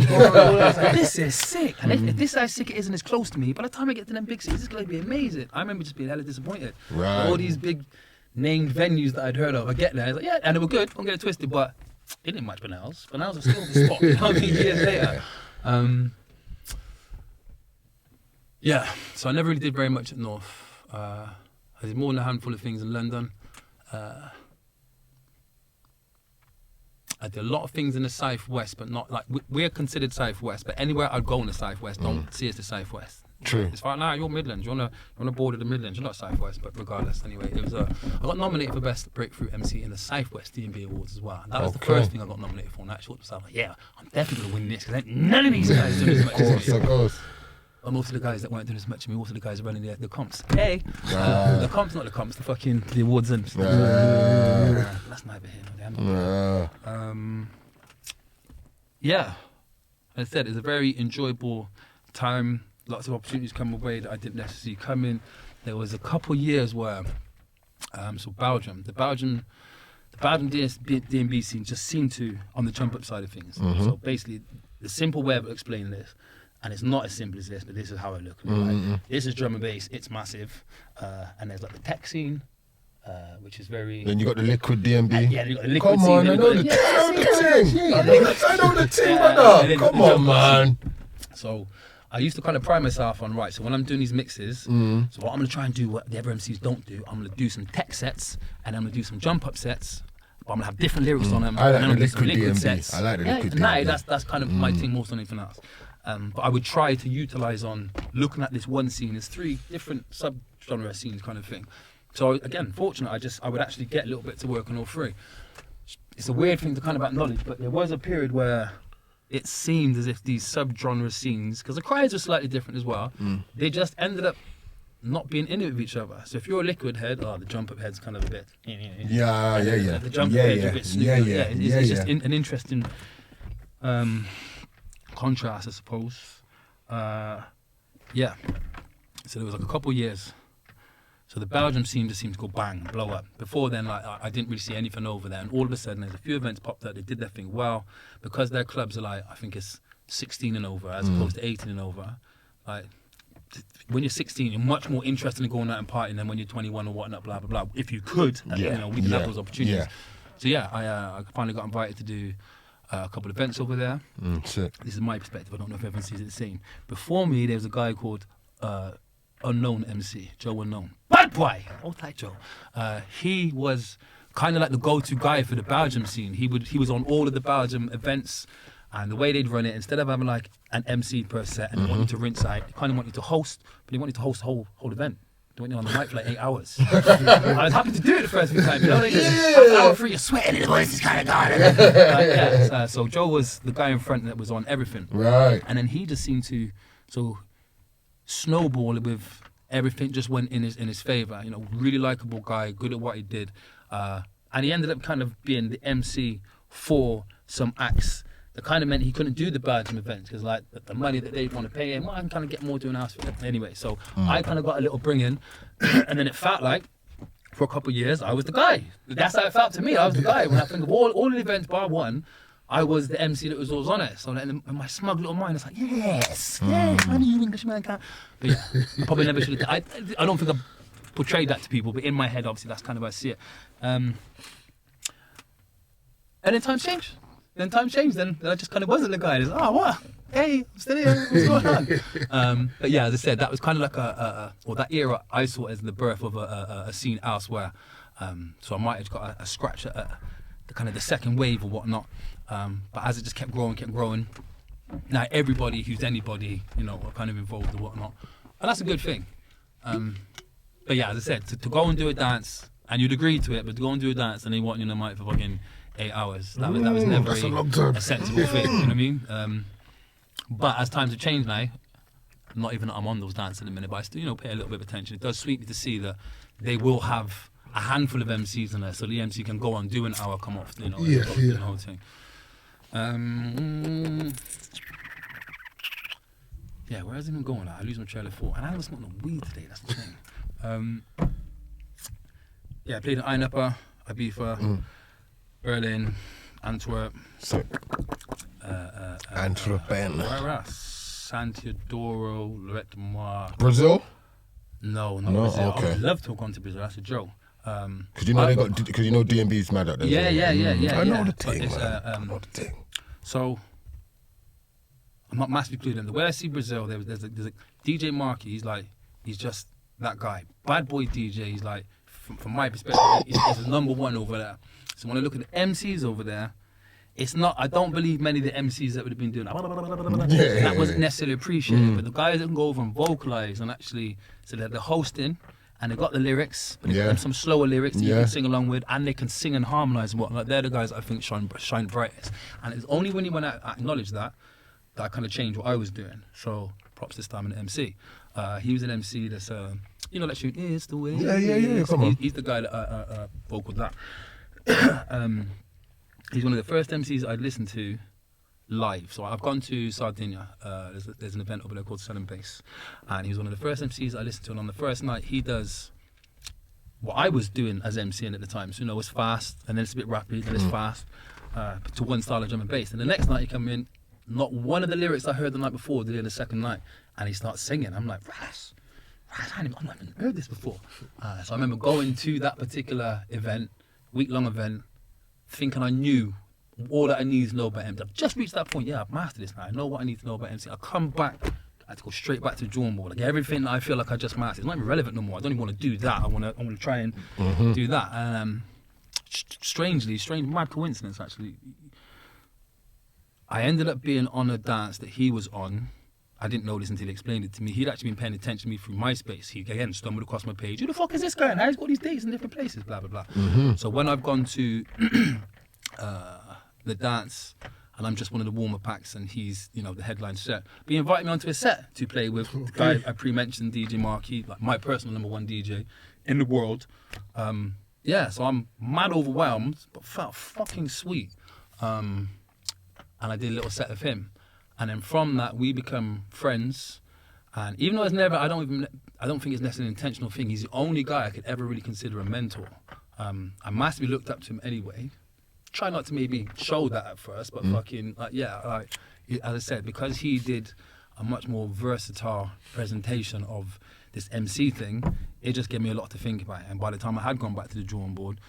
bar. I was like, this is sick. And if this is how sick it is and it's close to me, by the time I get to them big cities, it's going to be amazing. I remember just being hella disappointed. Right. All these big named venues that I'd heard of, I get there, I was like, yeah, and they were good, don't get it twisted, but it didn't match Brunel's. Brunel's was still the spot, you know what I mean, years later. Yeah, so I never really did very much at North. I did more than a handful of things in London. I did a lot of things in the Southwest, but not like, we're considered Southwest, but anywhere I'd go in the Southwest, don't see us the Southwest. True. It's fine, you're Midlands, you're on the border of the Midlands, you're not Southwest, but regardless, anyway, it was I got nominated for Best Breakthrough MC in the Southwest DNB Awards as well. And that was the first thing I got nominated for, and I thought to myself, like, yeah, I'm definitely going to win this, because none of these guys doing as much as me. Of course. But most of the guys that weren't doing as much as me, most of the guys are running the comps. Hey! The comps, not the comps, the awards and stuff. That's neither here nor there. Yeah, as I said, it's a very enjoyable time. Lots of opportunities come my way that I didn't necessarily come in. There was a couple years where, so Belgium, the Belgian DNB scene just seemed to, on the jump up side of things. So basically, the simple way of explaining this, and it's not as simple as this, but this is how I look at it. Right? This is drum and bass, it's massive, and there's like the tech scene, which is very... Then you got the Liquid DNB. Yeah, you got the Liquid Come scene. on, I know the team, brother. Come on, man. So I used to kind of pride myself on, right, so when I'm doing these mixes, so what I'm going to try and do, what the other MCs don't do, I'm going to do some tech sets, and I'm going to do some jump up sets, but I'm going to have different lyrics on them. I like and I'm the gonna do some Liquid DNB. sets. I like the Liquid DNB. That's kind of my thing more than anything else. But I would try to utilise on looking at this one scene. There's 3 different sub-genre scenes kind of thing. So again, fortunate, I would actually get a little bit to work on all 3. It's a weird thing to kind of acknowledge, but there was a period where it seemed as if these sub-genre scenes, because the crowds are slightly different as well, they just ended up not being in it with each other. So if you're a Liquid head, the jump up head's kind of a bit... Yeah. The jump up head's a bit snooty. It's just an interesting contrast, I suppose. Yeah. So there was like a couple of years. So the Belgium scene just seemed to go bang, blow up. Before then, like I didn't really see anything over there. And all of a sudden, there's a few events popped up. They did their thing well. Because their clubs are like, I think it's 16 and over as opposed to 18 and over. Like, when you're 16, you're much more interested in going out and partying than when you're 21 or whatnot, blah, blah, blah. If you could, we can have those opportunities. Yeah. So yeah, I finally got invited to do a couple of events over there. Sick. This is my perspective. I don't know if everyone sees it the same. Before me, there was a guy called Unknown MC, Joe Unknown. Bad boy! Old tight Joe. He was kind of like the go-to guy for the Belgium scene. He was on all of the Belgium events, and the way they'd run it, instead of having like an MC per set and want you to rinse out, they kind of want you to host, but they want you to host the whole event. They want you on the mic for like 8 hours. I was happy to do it the first few times, you know? After hour 3, you're sweating and the voice is kind of gone. So Joe was the guy in front that was on everything. Right. And then he just seemed to snowball it with everything just went in his favour. You know, really likeable guy, good at what he did. And he ended up kind of being the MC for some acts that kind of meant he couldn't do the Belgium events because like the money that they'd want to pay him, I can kind of get more doing house for it. Anyway, so I kind of got a little bring in and then it felt like for a couple of years I was the guy. That's how it felt to me. I was the guy. When I think of all the events bar one, I was the MC that was always on it. So then in my smug little mind, it's like, yes, I knew you Englishman can. But yeah, I probably never should have. I don't think I portrayed that to people, but in my head, obviously, that's kind of how I see it. And then times changed. Then I just kind of wasn't the guy. It's like, oh, what? Hey, I'm still here. What's going on? But yeah, as I said, that was kind of like that era I saw as the birth of a scene elsewhere. So I might have got a scratch at the kind of the second wave or whatnot. But as it just kept growing, now everybody who's anybody, you know, are kind of involved or whatnot. And that's a good thing. But yeah, as I said, to go and do a dance, and you'd agree to it, but to go and do a dance and they want you in the mic for fucking 8 hours, that was never a sensible thing, you know what I mean? But as times have changed now, not even that I'm on those dances in a minute, but I still, you know, pay a little bit of attention. It does sweet me to see that they will have a handful of MCs in there, so the MC can go on, do an hour, come off, you know, Yeah, the yeah. whole thing. Yeah, where is it even going? I lose my trail of thought, and I haven't smoked no weed today. That's the thing. Yeah, I played in Einapper, Ibiza, Berlin, Antwerp. Sick. Antwerpen. Where else? Santiadoro, Lorette de Mar. Brazil? No, No, Brazil. I okay. would love to have gone to Brazil. That's a joke. Because you know because you know DNB's mad at them. Yeah. I know the But thing, it's, man. I know the thing. So I'm not massively clued in. The way I see Brazil, there's a DJ Marky. He's just that guy, bad boy DJ. He's like, from my perspective, he's the number one over there. So when I look at the MCs over there, it's not. I don't believe many of the MCs that would have been doing that wasn't necessarily appreciated. But the guys that can go over and vocalize and actually, so that they're hosting and they got the lyrics, but they got them some slower lyrics that you can sing along with, and they can sing and harmonize and whatnot. They're the guys that I think shine brightest. And it's only when I acknowledge that I kind of changed what I was doing. So props this time in the MC. He was an MC that's you know that tune, it's the way. Yeah. Come on. He's the guy that vocaled that. He's one of the first MCs I'd listened to live. So I've gone to Sardinia. There's an event over there called Sun and Bass, and he was one of the first MCs I listened to. And on the first night, he does what I was doing as MCing at the time. So you know, it's fast, and then it's a bit rapid, and it's fast to one style of drum and bass. And the next night he come in, not one of the lyrics I heard the night before did the second night, and he starts singing. I'm like, Raz, I've not even heard this before. So I remember going to that particular event, week-long event, thinking I knew all that I needed to know about MC. I've just reached that point. Yeah, I've mastered this now. I know what I need to know about MC. I come back, I had to go straight back to the drawing board. Like everything that I feel like I just mastered, it's not even relevant no more. I don't even want to do that. I want to try and do that. Strange, mad coincidence actually. I ended up being on a dance that he was on. I didn't know this until he explained it to me. He'd actually been paying attention to me through MySpace. He, again, stumbled across my page. Who the fuck is this guy? And how he's got these dates in different places, blah, blah, blah. So when I've gone to the dance, and I'm just one of the warmer packs, and he's, you know, the headline set, but he invited me onto a set to play with the guy I pre-mentioned, DJ Marky, like my personal number one DJ in the world. Yeah, so I'm mad overwhelmed, but felt fucking sweet. And I did a little set of him. And then from that, we become friends. And even though it's never, I don't think it's necessarily an intentional thing. He's the only guy I could ever really consider a mentor. I massively looked up to him anyway. Try not to maybe show that at first, but fucking, as I said, because he did a much more versatile presentation of this MC thing, it just gave me a lot to think about. And by the time I had gone back to the drawing board,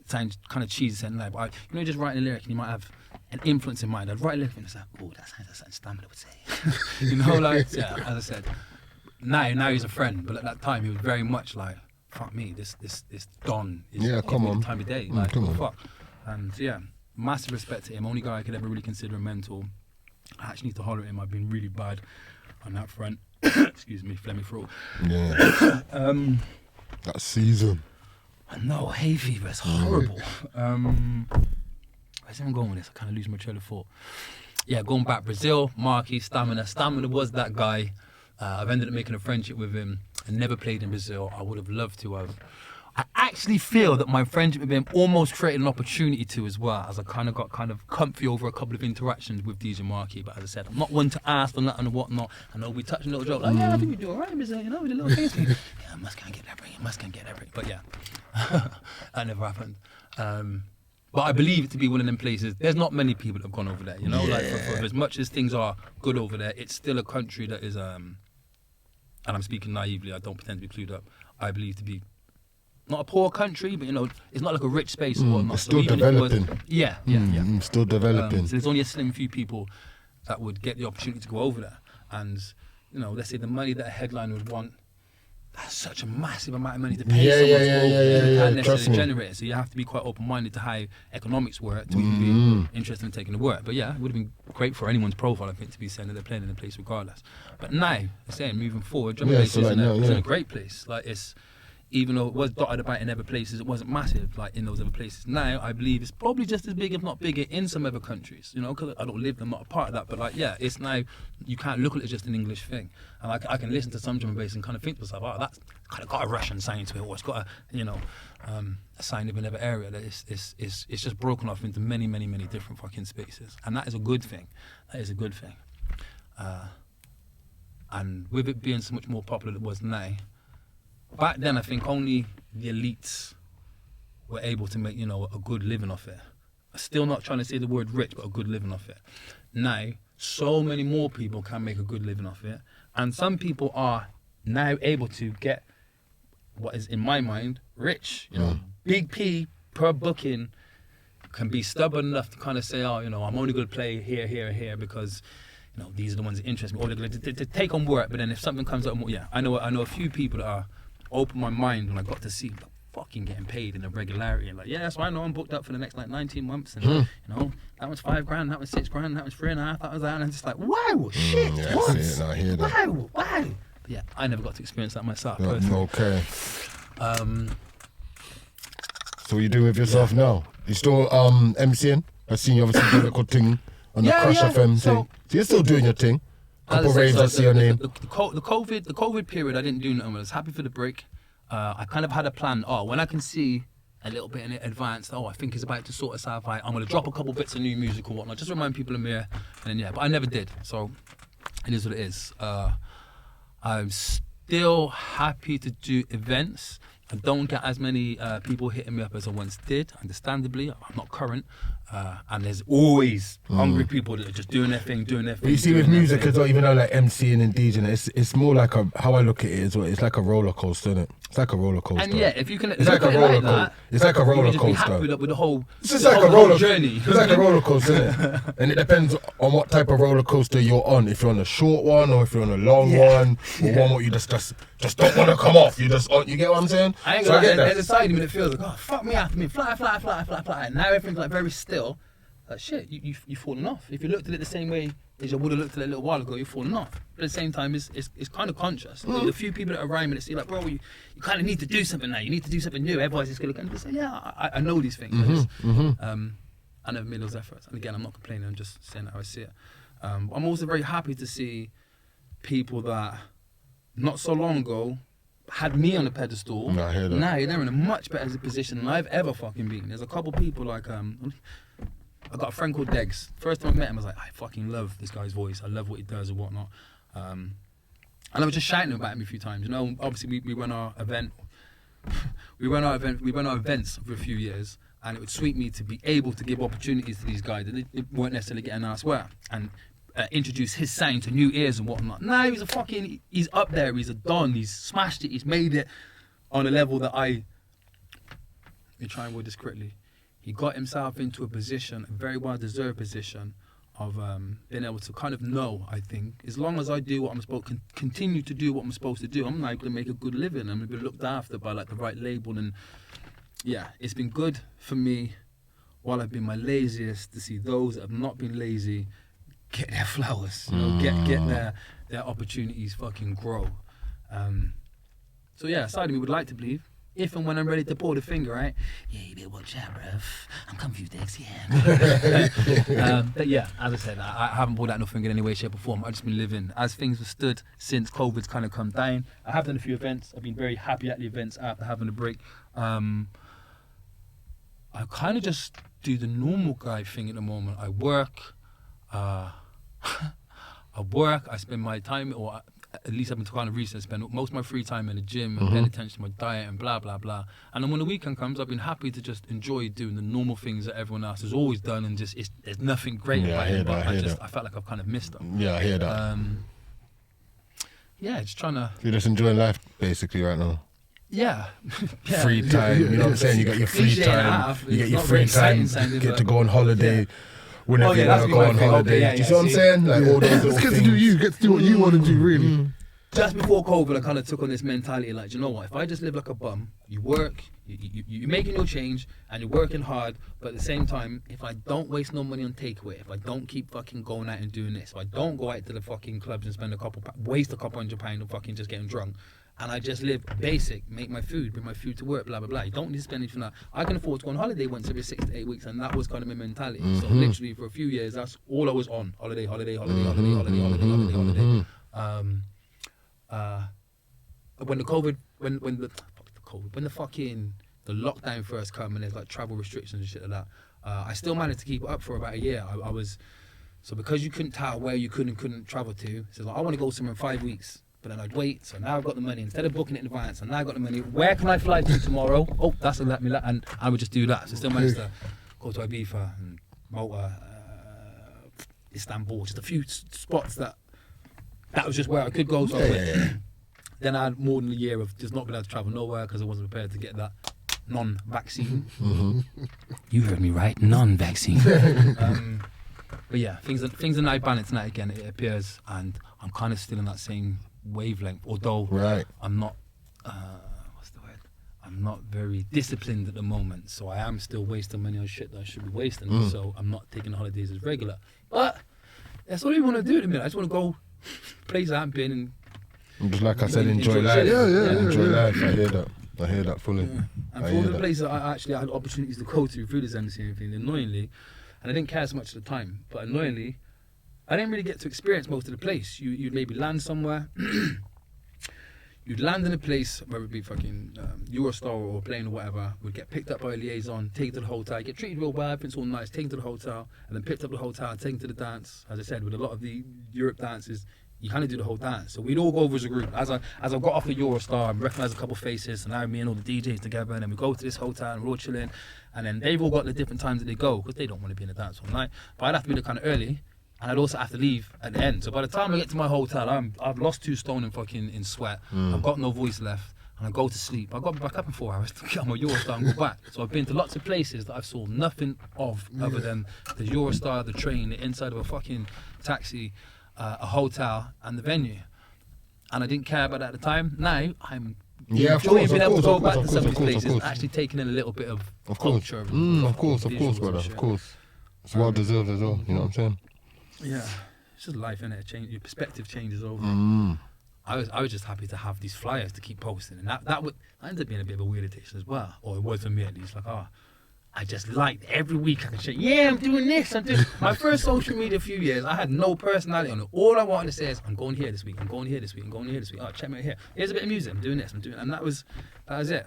sounds kind of cheesy saying that, but just writing a lyric and you might have an influence in mind. I'd write a lyric and it's like, oh, that sounds like something Stamina would say. Yeah, as I said, now he's a friend, but at that time he was very much like, fuck me, this Don is come on. the time of day. Like, what the fuck? And yeah, massive respect to him. Only guy I could ever really consider a mentor. I actually need to holler at him. I've been really bad on that front. Excuse me, phlegmy throat. Yeah. That season. I know, hay fever, it's horrible. Where's everyone going with this? I kind of lose my trail of thought. Yeah, going back, Brazil, Marky, Stamina. Stamina was that guy. I've ended up making a friendship with him. I never played in Brazil. I would have loved to have. I actually feel that my friendship with him almost created an opportunity to as well, as I kind of got comfy over a couple of interactions with DJ Marky. But as I said, I'm not one to ask for nothing and whatnot. I know we touched a little joke, like, yeah, I think we do all right in Brazil, you know, with a little thing. Yeah, I must can't get that break. But yeah, that never happened. But I believe it to be one of them places. There's not many people that have gone over there, you know. Like for as much as things are good over there, it's still a country that is, and I'm speaking naively. I don't pretend to be clued up. I believe to be not a poor country, but you know, it's not like a rich space or whatnot. It's still developing. Yeah. Still developing. So there's only a slim few people that would get the opportunity to go over there, and you know, let's say the money that a headline would want. That's such a massive amount of money to pay someone to go over and necessarily generate it. So you have to be quite open-minded to how economics work to even be interested in taking the work. But yeah, it would have been great for anyone's profile, I think, to be saying that they're playing in a place regardless. But now, I'm saying, moving forward, drum and bass is in a great place. Like even though it was dotted about in other places, it wasn't massive like in those other places. Now I believe it's probably just as big, if not bigger, in some other countries. You know, because I don't live, I'm not a part of that. But like, yeah, it's now you can't look at it as just an English thing. And like, I can listen to some drum and bass and kind of think to myself, oh, that's kind of got a Russian sound to it, or it's got a, you know, a sound of another area. That it's just broken off into many different fucking spaces, and that is a good thing. That is a good thing. And with it being so much more popular than it was now. Back then, I think only the elites were able to make, you know, a good living off it. Still not trying to say the word rich, but a good living off it. Now, so many more people can make a good living off it. And some people are now able to get what is, in my mind, rich. You know, Big P per booking can be stubborn enough to kind of say, oh, you know, I'm only going to play here, here, and here because, you know, these are the ones that interest me. Or they're going to take on work, but then if something comes up, yeah, I know a few people that are opened my mind when I got to see like, fucking getting paid in a regularity, and like, yeah, so I know I'm booked up for the next like 19 months, and you know, that was $5,000, that was $6,000, that was $3,500, that was that, and I'm just like, wow, shit, what? I hear that. Wow. But yeah, I never got to experience that myself. Okay. So what you doing with yourself now? You still MCing? I seen you obviously do a little thing on the Crush FM thing. So you're still doing your thing. Couple raves, I see your name. The COVID period, I didn't do nothing. I was happy for the break. I kind of had a plan. Oh, when I can see a little bit in advance, I think it's about to sort itself out. I'm going to drop a couple bits of new music or whatnot, just remind people I'm here. And then, but I never did. So it is what it is. I'm still happy to do events. I don't get as many people hitting me up as I once did, understandably. I'm not current. And there's always hungry people that are just doing their thing. But you see with music as well, even though like MCing and DJing, it's more like how I look at it as well. It's like a roller coaster, isn't it? It's like a roller coaster. And yeah, if you can, it's like a roller coaster. It's like a roller coaster. With the whole, it's just like a roller journey. It's like a roller coaster, isn't it? And it depends on what type of roller coaster you're on. If you're on a short one, or if you're on a long one, or one where you just don't want to come off. You get what I'm saying? I ain't gonna lie. There's a side of me that feels like, oh, fuck me after me, fly. And now everything's like very still. Like shit, you've fallen off. If you looked at it the same way as you would have looked at it a little while ago, you've fallen off. But at the same time, it's kind of conscious. The few people that are around me that see like, bro, you kind of need to do something now. You need to do something new. Everybody's just gonna say, yeah, I know these things. I never made those efforts. And again, I'm not complaining. I'm just saying how I see it. I'm also very happy to see people that not so long ago had me on a pedestal. No, I hear that. Now they're in a much better position than I've ever fucking been. There's a couple people like I got a friend called Degs. First time I met him, I was like, I fucking love this guy's voice. I love what he does and whatnot. And I was just shouting about him a few times. You know, obviously we run our event. We run our events for a few years, and it would sweet me to be able to give opportunities to these guys that they weren't necessarily getting elsewhere, and introduce his sound to new ears and whatnot. Now he's up there. He's a don. He's smashed it. He's made it on a level that let me try and word this correctly. He got himself into a position, a very well-deserved position, of being able to kind of know, I think, as long as I do what I'm supposed to, continue to do what I'm supposed to do, I'm now going to make a good living. I'm going to be looked after by like the right label. And yeah, it's been good for me while I've been my laziest to see those that have not been lazy get their flowers, you know, get their opportunities fucking grow. So yeah, a side of me would like to believe, if and when I'm ready to pull the finger, right? Yeah, you better watch out, bruv. I'm confused, Dex, yeah. But yeah, as I said, I haven't pulled out no finger in any way, shape or form. I've just been living as things have stood since COVID's kind of come down. I have done a few events. I've been very happy at the events after having a break. I kind of just do the normal guy thing at the moment. I work. I spend my time, or at least I've been kind of recently spend most of my free time in the gym and paying attention to my diet and blah blah blah. And then when the weekend comes, I've been happy to just enjoy doing the normal things that everyone else has always done, and just there's nothing great about it. But I felt like I've kind of missed them. Yeah, I hear that. Yeah, just trying to. You're just enjoying life basically right now. Yeah. Free time. You know what I'm saying? You got your free time. You get your free time. Get to go on holiday. Yeah. Whenever you want to go on holiday. Do you see what I'm saying? Like all those little get things. to do you, get to do what you want to do, really. just before COVID, I kind of took on this mentality like, you know what? If I just live like a bum, you work, you're making your change, and you're working hard, but at the same time, if I don't waste no money on takeaway, if I don't keep fucking going out and doing this, if I don't go out to the fucking clubs and spend waste a couple £100 on fucking just getting drunk, and I just live basic, make my food, bring my food to work, blah, blah, blah. You don't need to spend anything like that. I can afford to go on holiday once every 6 to 8 weeks, and that was kind of my mentality. So literally for a few years, that's all I was on. Holiday. When the lockdown first came and there's like travel restrictions and shit like that, I still managed to keep it up for about a year. I was, so because you couldn't tell where you could and couldn't travel to, so like, I want to go somewhere in 5 weeks. But then I'd wait, so now I've got the money. Instead of booking it in advance, and now I've got the money. Where can I fly to tomorrow? Oh, that's what let me, and I would just do that. So still managed to go to Ibiza and Malta, Istanbul, just a few spots that was just where I could go. So then I had more than a year of just not being able to travel nowhere because I wasn't prepared to get that non-vaccine. You heard me right, non-vaccine. But yeah, things are now balanced now again, it appears, and I'm kind of still in that same wavelength, although I'm not, what's the word? I'm not very disciplined at the moment, so I am still wasting money on shit that I should be wasting, so I'm not taking holidays as regular. But that's all I want to do at the minute. I just want to go places I haven't been and just like I said, enjoy life. Enjoy life. I hear that fully. Yeah. And for all the places I actually had opportunities to go to through this MC and everything, annoyingly, and I didn't care so much at the time, but annoyingly, I didn't really get to experience most of the place. You'd maybe land somewhere, you'd land in a place, whether it be fucking Eurostar or a plane or whatever, would get picked up by a liaison, taken to the hotel, get treated real well, everything's all nice, taken to the hotel, and then picked up the hotel, taken to the dance. As I said, with a lot of the Europe dances, you kind of do the whole dance. So we'd all go over as a group. As I got off the Eurostar and recognised a couple of faces, and now me and all the DJs together, and then we go to this hotel and we're all chilling, and then they've all got the different times that they go because they don't want to be in the dance all night. But I'd have to be there kind of early, and I'd also have to leave at the end. So by the time I get to my hotel, I've lost 2 stone in sweat. I've got no voice left, and I go to sleep. I got back up in 4 hours to get on my Eurostar and go back. So I've been to lots of places that I've saw nothing of other than the Eurostar, the train, the inside of a fucking taxi, a hotel, and the venue. And I didn't care about that at the time. Now I'm enjoying being able to go back to some of these places, actually taking in a little bit of culture. Of course, brother. Of course. It's well deserved as well. You know what I'm saying? Yeah, it's just life, innit? Your perspective changes over. I was just happy to have these flyers to keep posting, and that ended up being a bit of a weird addiction as well, or it was for me at least. Like, I just liked every week I could say, yeah, I'm doing this. My first social media few years, I had no personality on it. All I wanted to say is, I'm going here this week. I'm going here this week. I'm going here this week. Oh, check me out here. Here's a bit of music. I'm doing this. And that was it.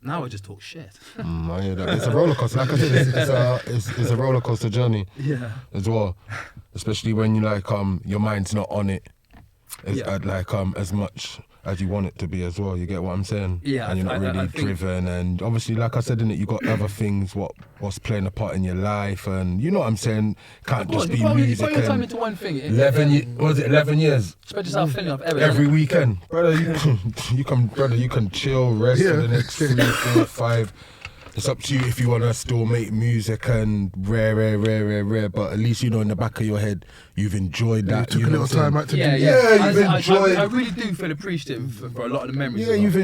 Now I just talk shit. I hear that. It's a roller coaster. Like I said, it's a roller coaster journey. Yeah. As well, especially when you like your mind's not on it as much as you want it to be as well. You get what I'm saying? Yeah. And you're not really driven, and obviously, like I said, in it, you got other things what's playing a part in your life, and you know what I'm saying. Can't just be music. You put your time into one thing. 11 years. Spread yourself thin off every weekend, brother. You can chill, rest for the next 3, 4, 5. It's up to you if you want to still make music and rare, but at least you know in the back of your head you've enjoyed that. You took a little time out to do. You've enjoyed. I really do feel appreciative for a lot of the memories. Yeah, you've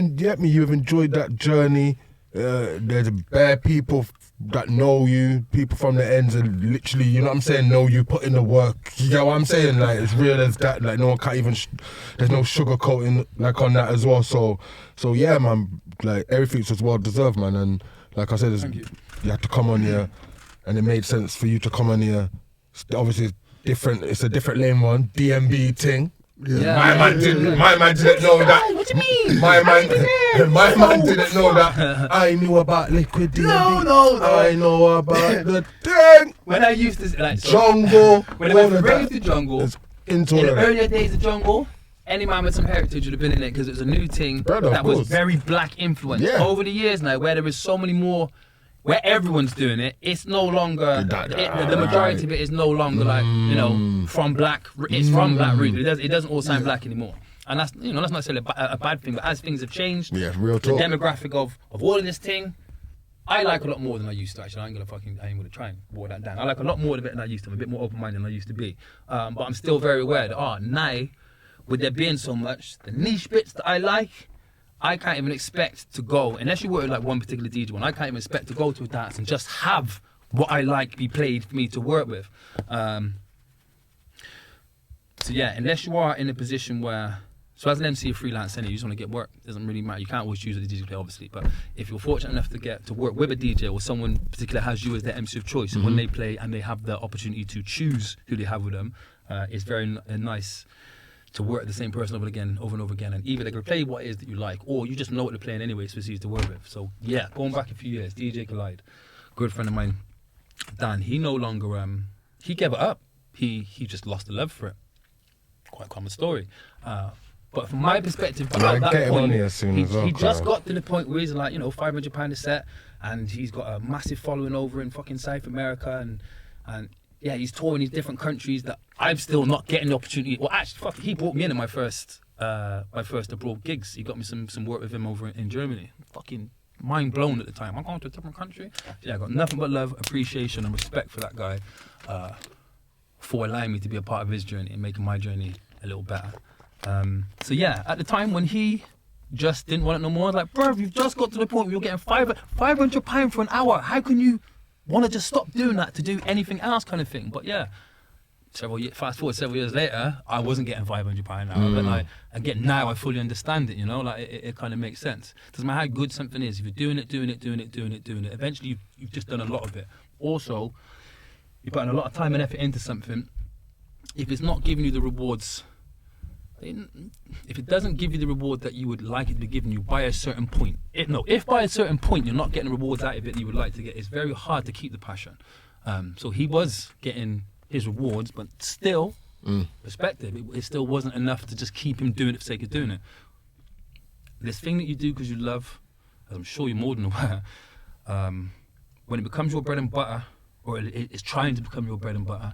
enjoyed that journey. There's bare people that know you, people from the ends, and literally, you know what I'm saying, know you, put in the work. You get what I'm saying? Like, it's real as that. Like, no one can't even. There's no sugarcoating like on that as well. So yeah, man. Like, everything's just well deserved, man. And like I said, you had to come on here, and it made sense for you to come on here. Obviously, it's different. It's a different lane one, DNB thing. Yeah. My man didn't know that. What do you mean? My man didn't know that. I knew about Likkle DNB. No. I know about the thing. When I used to jungle. When I went from rave to jungle, in the earlier days of jungle, any man with some heritage would have been in it because it was a new thing that was very black influence. Yeah. Over the years now, where there is so many more, where everyone's doing it, it's no longer, the majority of it is no longer like, you know, from black, it's from black root. It doesn't all sound black anymore. And that's, you know, that's not necessarily a bad thing, but as things have changed, real talk. The demographic of all of this thing, I like a lot more than I used to, actually. I ain't gonna try and water that down. I like a lot more of it than I used to. I'm a bit more open-minded than I used to be. But I'm still very aware that, now, with there being so much, the niche bits that I like, I can't even expect to go, unless you work with like one particular DJ one, I can't even expect to go to a dance and just have what I like be played for me to work with. So yeah, unless you are in a position where, so as an MC, a freelance anyway, you just want to get work. It doesn't really matter. You can't always choose a DJ to play, obviously. But if you're fortunate enough to get to work with a DJ or someone particular has you as their MC of choice, and when they play and they have the opportunity to choose who they have with them, it's very nice to work with the same person over and over again. And either they can play what it is that you like, or you just know what they're playing anyway, so it's easy to work with. So yeah, going back a few years, DJ Collide, good friend of mine, Dan, he no longer, he gave it up. He just lost the love for it. Quite a common story. But from my perspective, at that point, he just got to the point where he's like, £500 a set, and he's got a massive following over in fucking South America, and yeah, he's touring these different countries that I'm still not getting the opportunity. Well, actually, he brought me in my first abroad gigs. He got me some work with him over in Germany. Fucking mind blown at the time. I'm going to a different country. Yeah, I got nothing but love, appreciation, and respect for that guy for allowing me to be a part of his journey and making my journey a little better. So yeah, at the time when he just didn't want it no more, I was like, bro, you've just got to the point where you're getting £500 for an hour. How can you want to just stop doing that to do anything else, kind of thing? But yeah, fast forward several years later, I wasn't getting £500 an hour, but again, now I fully understand it, it kind of makes sense. Doesn't matter how good something is, if you're doing it, eventually you've just done a lot of it. Also, you're putting a lot of time and effort into something. If it's not giving you the rewards, if it doesn't give you the reward that you would like it to be given you by a certain point, if by a certain point you're not getting the rewards out of it that you would like to get, it's very hard to keep the passion. So he was getting his rewards, but still, perspective, it still wasn't enough to just keep him doing it for the sake of doing it. This thing that you do because you love, as I'm sure you're more than aware, when it becomes your bread and butter, or it's trying to become your bread and butter,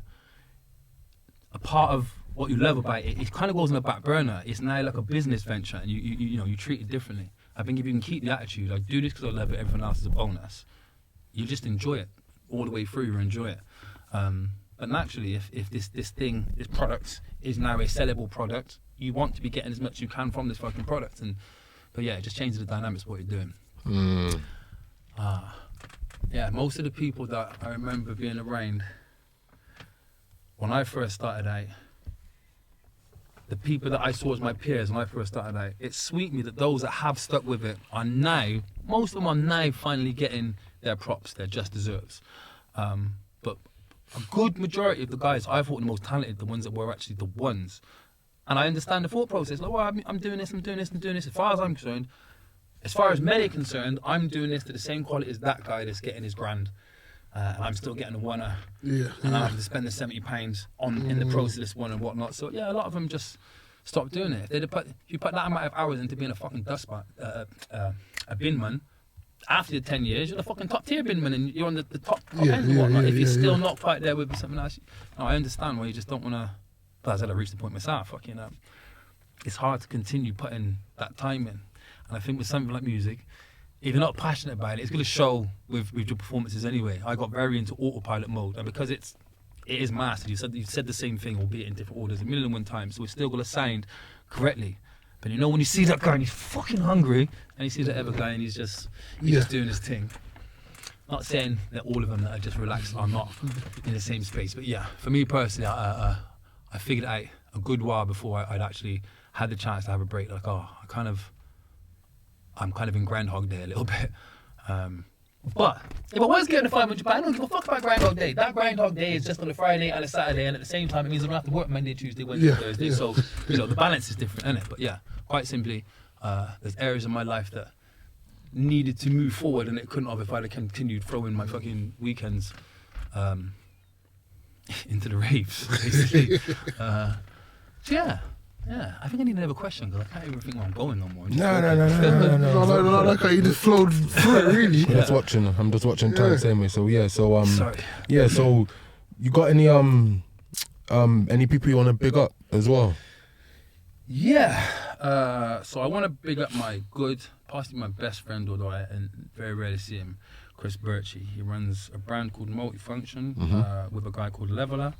a part of what you love about it, it kind of goes on the back burner. It's now like a business venture, and you treat it differently. I think if you can keep the attitude, I do this because I love it, everyone else is a bonus, you just enjoy it all the way through. You enjoy it. But naturally, if this product is now a sellable product, you want to be getting as much as you can from this fucking product. But yeah, it just changes the dynamics of what you're doing. Yeah, most of the people that I remember being around when I first started out, the people that I saw as my peers when I first started out, it sweet me that those that have stuck with it are now, most of them are now finally getting their props, their just deserves. But a good majority of the guys I thought were the most talented, the ones that were actually the ones. And I understand the thought process, like, well, I'm doing this. As far as I'm concerned, as far as many are concerned, I'm doing this to the same quality as that guy that's getting his grand. And I'm still getting a one-er. Yeah. And I have to spend the £70 in the process of this one and whatnot. So yeah, a lot of them just stop doing it. If you put that amount of hours into being a fucking a bin man, after 10 years, you're the fucking top tier bin man, and you're on the top end and whatnot. If you're still not quite there with something else, I understand why you just don't want to. But as I reached the point myself, it's hard to continue putting that time in. And I think with something like music, if you're not passionate about it, it's going to show with your performances anyway. I got very into autopilot mode, and because it is mastered, you've said the same thing, albeit in different orders, 1,001 times, so it's still going to sound correctly. But when you see that guy and he's fucking hungry, and you see that other guy and he's just doing his thing. Not saying that all of them that are just relaxed are not in the same space, but yeah, for me personally, I figured out a good while before I'd actually had the chance to have a break. Like, I'm kind of in Groundhog Day a little bit. But if I was getting the £500, I don't give a fuck about Groundhog Day. That Groundhog Day is just on a Friday and a Saturday, and at the same time, it means I don't have to work Monday, Tuesday, Wednesday, Thursday. So, the balance is different, isn't it? But yeah, quite simply, there's areas of my life that needed to move forward, and it couldn't have if I'd have continued throwing my fucking weekends into the raves, basically. So yeah, I think I need another question because I can't even think where I'm going no more. No, like how you just flowed through it, really. I'm just watching time same way. So so you got any people you want to big up as well? Yeah. So I want to big up my possibly my best friend, although I very rarely see him, Chris Birchie. He runs a brand called Multifunction with a guy called Leveler.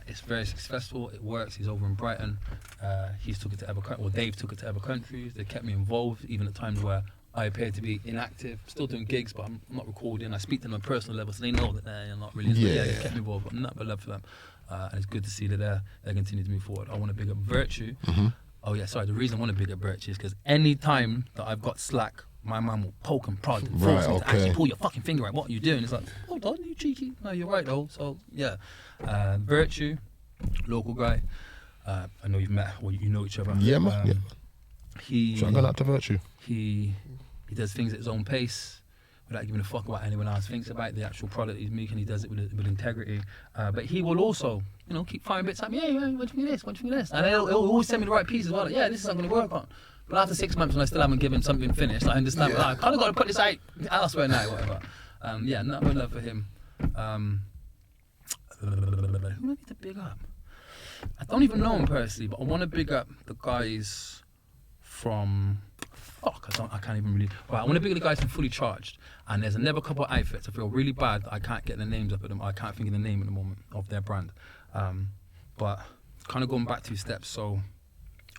It's very successful. It works. He's over in Brighton. He's took it to Dave took it to other countries. They kept me involved, even at times where I appear to be inactive. Still doing gigs, but I'm not recording. I speak to them on a personal level, so they know that they're not really. Yeah, they kept me involved. But nothing but love for them, and it's good to see that they continue to move forward. I want to big up Virtue. Oh yeah, sorry. The reason I want to big up Virtue is because any time that I've got slack, my mum will poke and prod and force me to actually pull your fucking finger out. What are you doing? It's like, hold on, you cheeky. No, you're right though. So yeah, Virtue, local guy. I know you've met, or you know each other. Yeah, man. Shout out to Virtue. He does things at his own pace without giving a fuck about anyone else thinks about the actual product he's making. He does it with integrity. But he will also, keep firing bits at me. Yeah, what do you think of this? What do you think of this? And he'll always send me the right pieces. Well, yeah, this is what I'm going to work on. But after 6 months when I still haven't given something finished, I understand. I kind of got to put this out elsewhere now, whatever. Nothing but love for him. Who do I need to big up? I don't even know him personally, but I want to big up the guys from... I can't even really... Right, I want to big up the guys from Fully Charged. And there's another couple of outfits. I feel really bad that I can't get the names up at them. I can't think of the name at the moment of their brand. But kind of going back 2 steps. So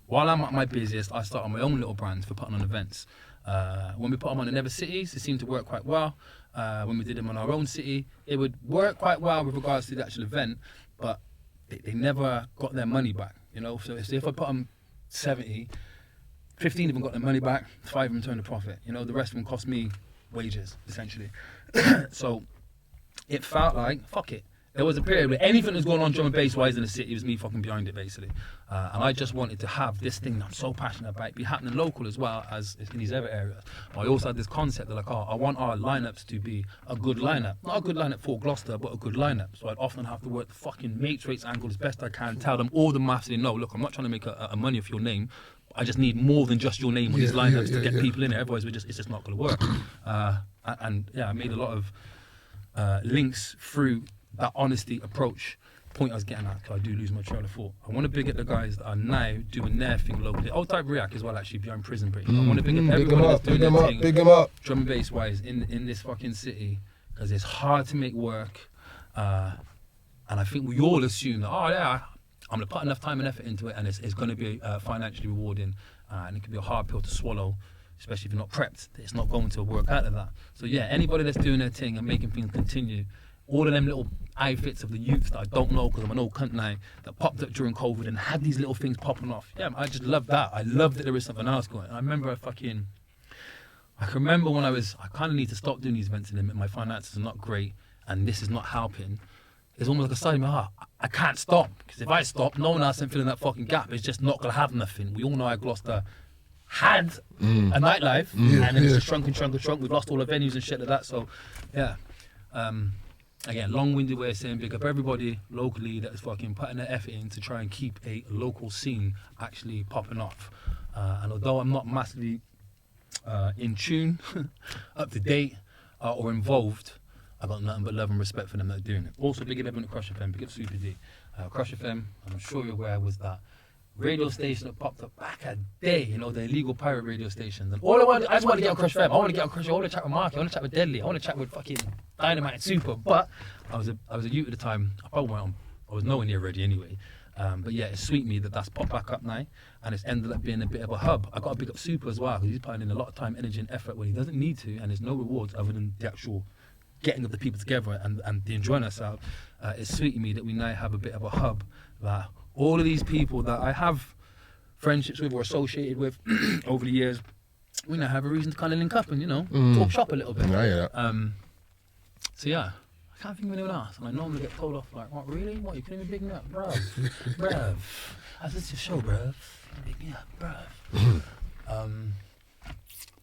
while I'm at my busiest, I start on my own little brands for putting on events. When we put them on in other cities, it seemed to work quite well. When we did them on our own city, it would work quite well with regards to the actual event, but they never got their money back, So if I put on 70, 15 of them got their money back, 5 of them turned a profit. The rest of them cost me wages, essentially. So it felt like, fuck it. There was a period where anything that's going on drum and bass wise in the city was me fucking behind it, basically. And I just wanted to have this thing that I'm so passionate about be happening local as well as in these other areas. But I also had this concept that I want our lineups to be a good lineup. Not a good lineup for Gloucester, but a good lineup. So I'd often have to work the fucking matrix angle as best I can, tell them all the maths they know. Look, I'm not trying to make a money off your name. I just need more than just your name on these lineups to get people in there. Otherwise, it's just not going to work. I made a lot of links through that honesty approach. Point I was getting at, because I do lose my trail of thought. I want to big up the guys that are now doing their thing locally. Old type React as well, actually, behind prison break. I want to big up everyone that's doing their thing, big them up, drum and bass wise, in this fucking city, because it's hard to make work. And I think we all assume that, I'm going to put enough time and effort into it, and it's going to be financially rewarding, and it can be a hard pill to swallow, especially if you're not prepped. It's not going to work out of that. So yeah, anybody that's doing their thing and making things continue, all of them little outfits of the youths that I don't know because I'm an old cunt now, that popped up during COVID and had these little things popping off. Yeah, I just love that. I love that there is something else going on. I remember I can remember when I kind of need to stop doing these events and my finances are not great and this is not helping. It's almost like a side of my heart. I can't stop, because if I stop, no one else ain't filling that fucking gap. It's just not going to have nothing. We all know how Gloucester had a nightlife, and then it's just shrunk. We've lost all the venues and shit like that. So, yeah. Again, long-winded way of saying big up everybody locally that is fucking putting their effort in to try and keep a local scene actually popping off. And although I'm not massively in tune, up to date, or involved, I got nothing but love and respect for them that are doing it. Also, big up everyone at Crush FM, big up Super D. Crush FM, I'm sure you're aware, was that radio station that popped up back a day, the illegal pirate radio stations. And I just want to get on Crush FM. I want to get on Crush. I want to chat with Marky. I want to chat with Deadly. I want to chat with fucking Dynamite and Super. But I was a youth at the time. I was nowhere near ready anyway. But yeah, it's sweet me that that's popped back up now, and it's ended up being a bit of a hub. I got to pick up Super as well, because he's putting in a lot of time, energy, and effort when he doesn't need to, and there's no rewards other than the actual getting of the people together and the enjoying ourselves. It's sweet to me that we now have a bit of a hub that all of these people that I have friendships with or associated with over the years, we now have a reason to kind of link up and talk shop a little bit. I hear that. So yeah, I can't think of anyone else, and I normally get told off like, "What, really? What, you couldn't even big me up, bruv? Bruv, I was listening to your show, bruv. Big me up, bruv."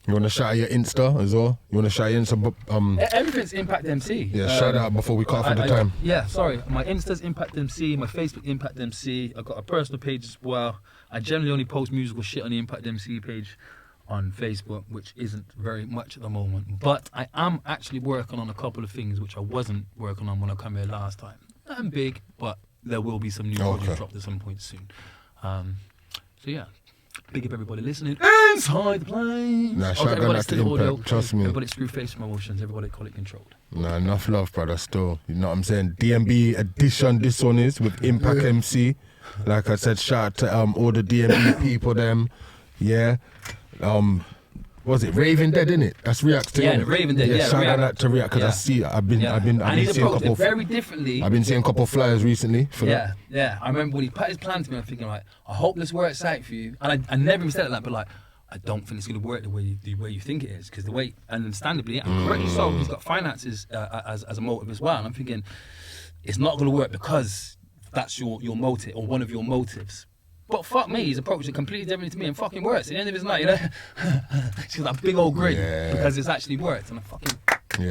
You want to shout out your Insta as well? You want to shout out your Insta? Everything's Impact MC. Yeah, shout out before we cut off the time. Yeah, sorry. My Insta's Impact MC, my Facebook Impact MC. I've got a personal page as well. I generally only post musical shit on the Impact MC page on Facebook, which isn't very much at the moment. But I am actually working on a couple of things which I wasn't working on when I came here last time. Nothing big, but there will be some new projects dropped at some point soon. So yeah, Big up everybody listening inside the plane. Nah, Also, shout out everybody to still in audio. Impact, trust me. Everybody screw face promotions. Everybody call it controlled. Nah, enough love, brother, still. You know what I'm saying? DNB edition, this one is with Impact MC. Like I said, shout out to all the DNB people, them. Yeah. Was it Raving Dead, innit? That's React's thing. Yeah, the Raving Dead, yeah, shout React. out to React, because I see, I've been and he's seeing a approached couple it very differently. I've been seeing a couple flyers recently for that. Yeah. I remember when he put his plan to me, I'm thinking like, I hope this works out for you. And I never even said it like, but like, I don't think it's going to work the way you think it is, because the way, and understandably, and correctly so, he's got finances as a motive as well. And I'm thinking, it's not going to work because that's your motive or one of your motives. But fuck me, he's approached it completely differently to me and fucking works. At the end of his night, you know, she's got that big old grin because it's actually worked. And I fucking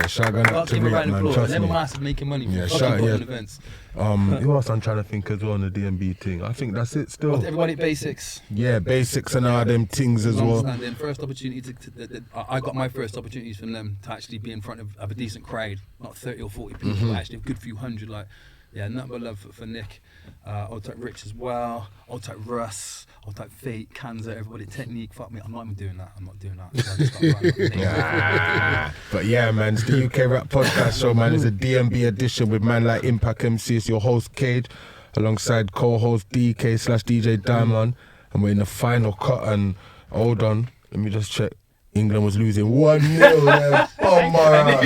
shout out to React, man. Trust never me. massive making money from Shout fucking out, events. Who else I'm trying to think as well on the DNB thing? I think that's it still. Everybody at basics. Yeah, basics and all them things as well. First opportunity I got my first opportunities from them to actually be in front of a decent crowd, not 30 or 40 people, but actually a good few hundred. Like, yeah, nothing but love for Nick. Old type Rich as well. Old type Russ. Old type Fate, Kanza, everybody Technique. Fuck me, I'm not even doing that. I'm not doing that. So I just got But yeah, man, it's the UK Rap Podcast Show, man. It's a DNB edition with man like Impact MC. It's your host Cage, alongside co-host DK/DJ Diamond, and we're in the final cut. And hold on, let me just check. England was losing 1-0. I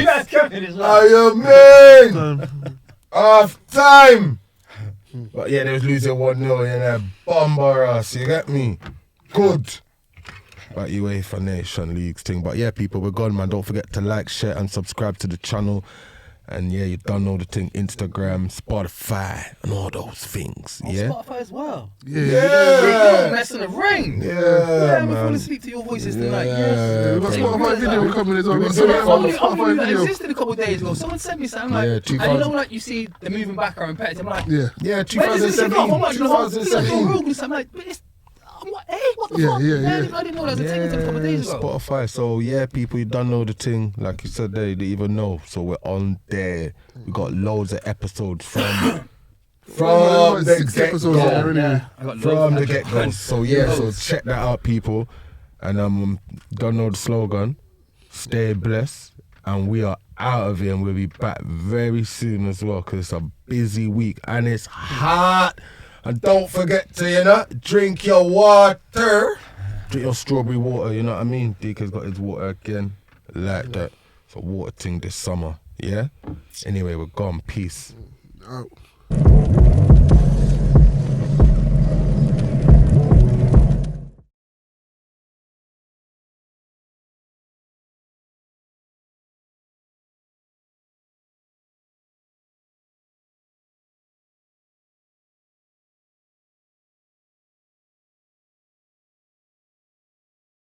mean, half time. But yeah, they was losing 1-0 in a bomber us, you get me? Good. But UEFA Nation Leagues thing. But yeah, people, we're gone, man. Don't forget to like, share, and subscribe to the channel. And yeah, you don't know the thing, Instagram, Spotify, and all those things. Yeah. Spotify as well. Yeah. Mess in the ring. Yeah, I'm man. falling asleep to your voices tonight. We've got Yes. Spotify video coming as well. We've got Somebody Spotify that video. existed a couple of days ago. Someone sent me something like, Yeah, and 2000. you know, like you see the moving background repetitive. I'm like, Yeah. Yeah, where does this shit come? I'm like, 2017. I'm like, but it's, I'm like, hey, what the Yeah, fuck? yeah, Man, yeah. I didn't know that was a thing until a couple of days ago. Spotify. So yeah, people, you don't know the thing. Like you said, they even know. So we're on there. We got loads of episodes from the 6 get episodes go. already. I got From loads the of get go. So yeah, so check that out, people. And don't know the slogan. Stay blessed, and we are out of here. And we'll be back very soon as well, because it's a busy week and it's hot. And don't forget to, drink your water. Drink your strawberry water, you know what I mean? Deacon's got his water again. Like that. It's a water thing this summer, yeah? Anyway, we're gone. Peace. Out.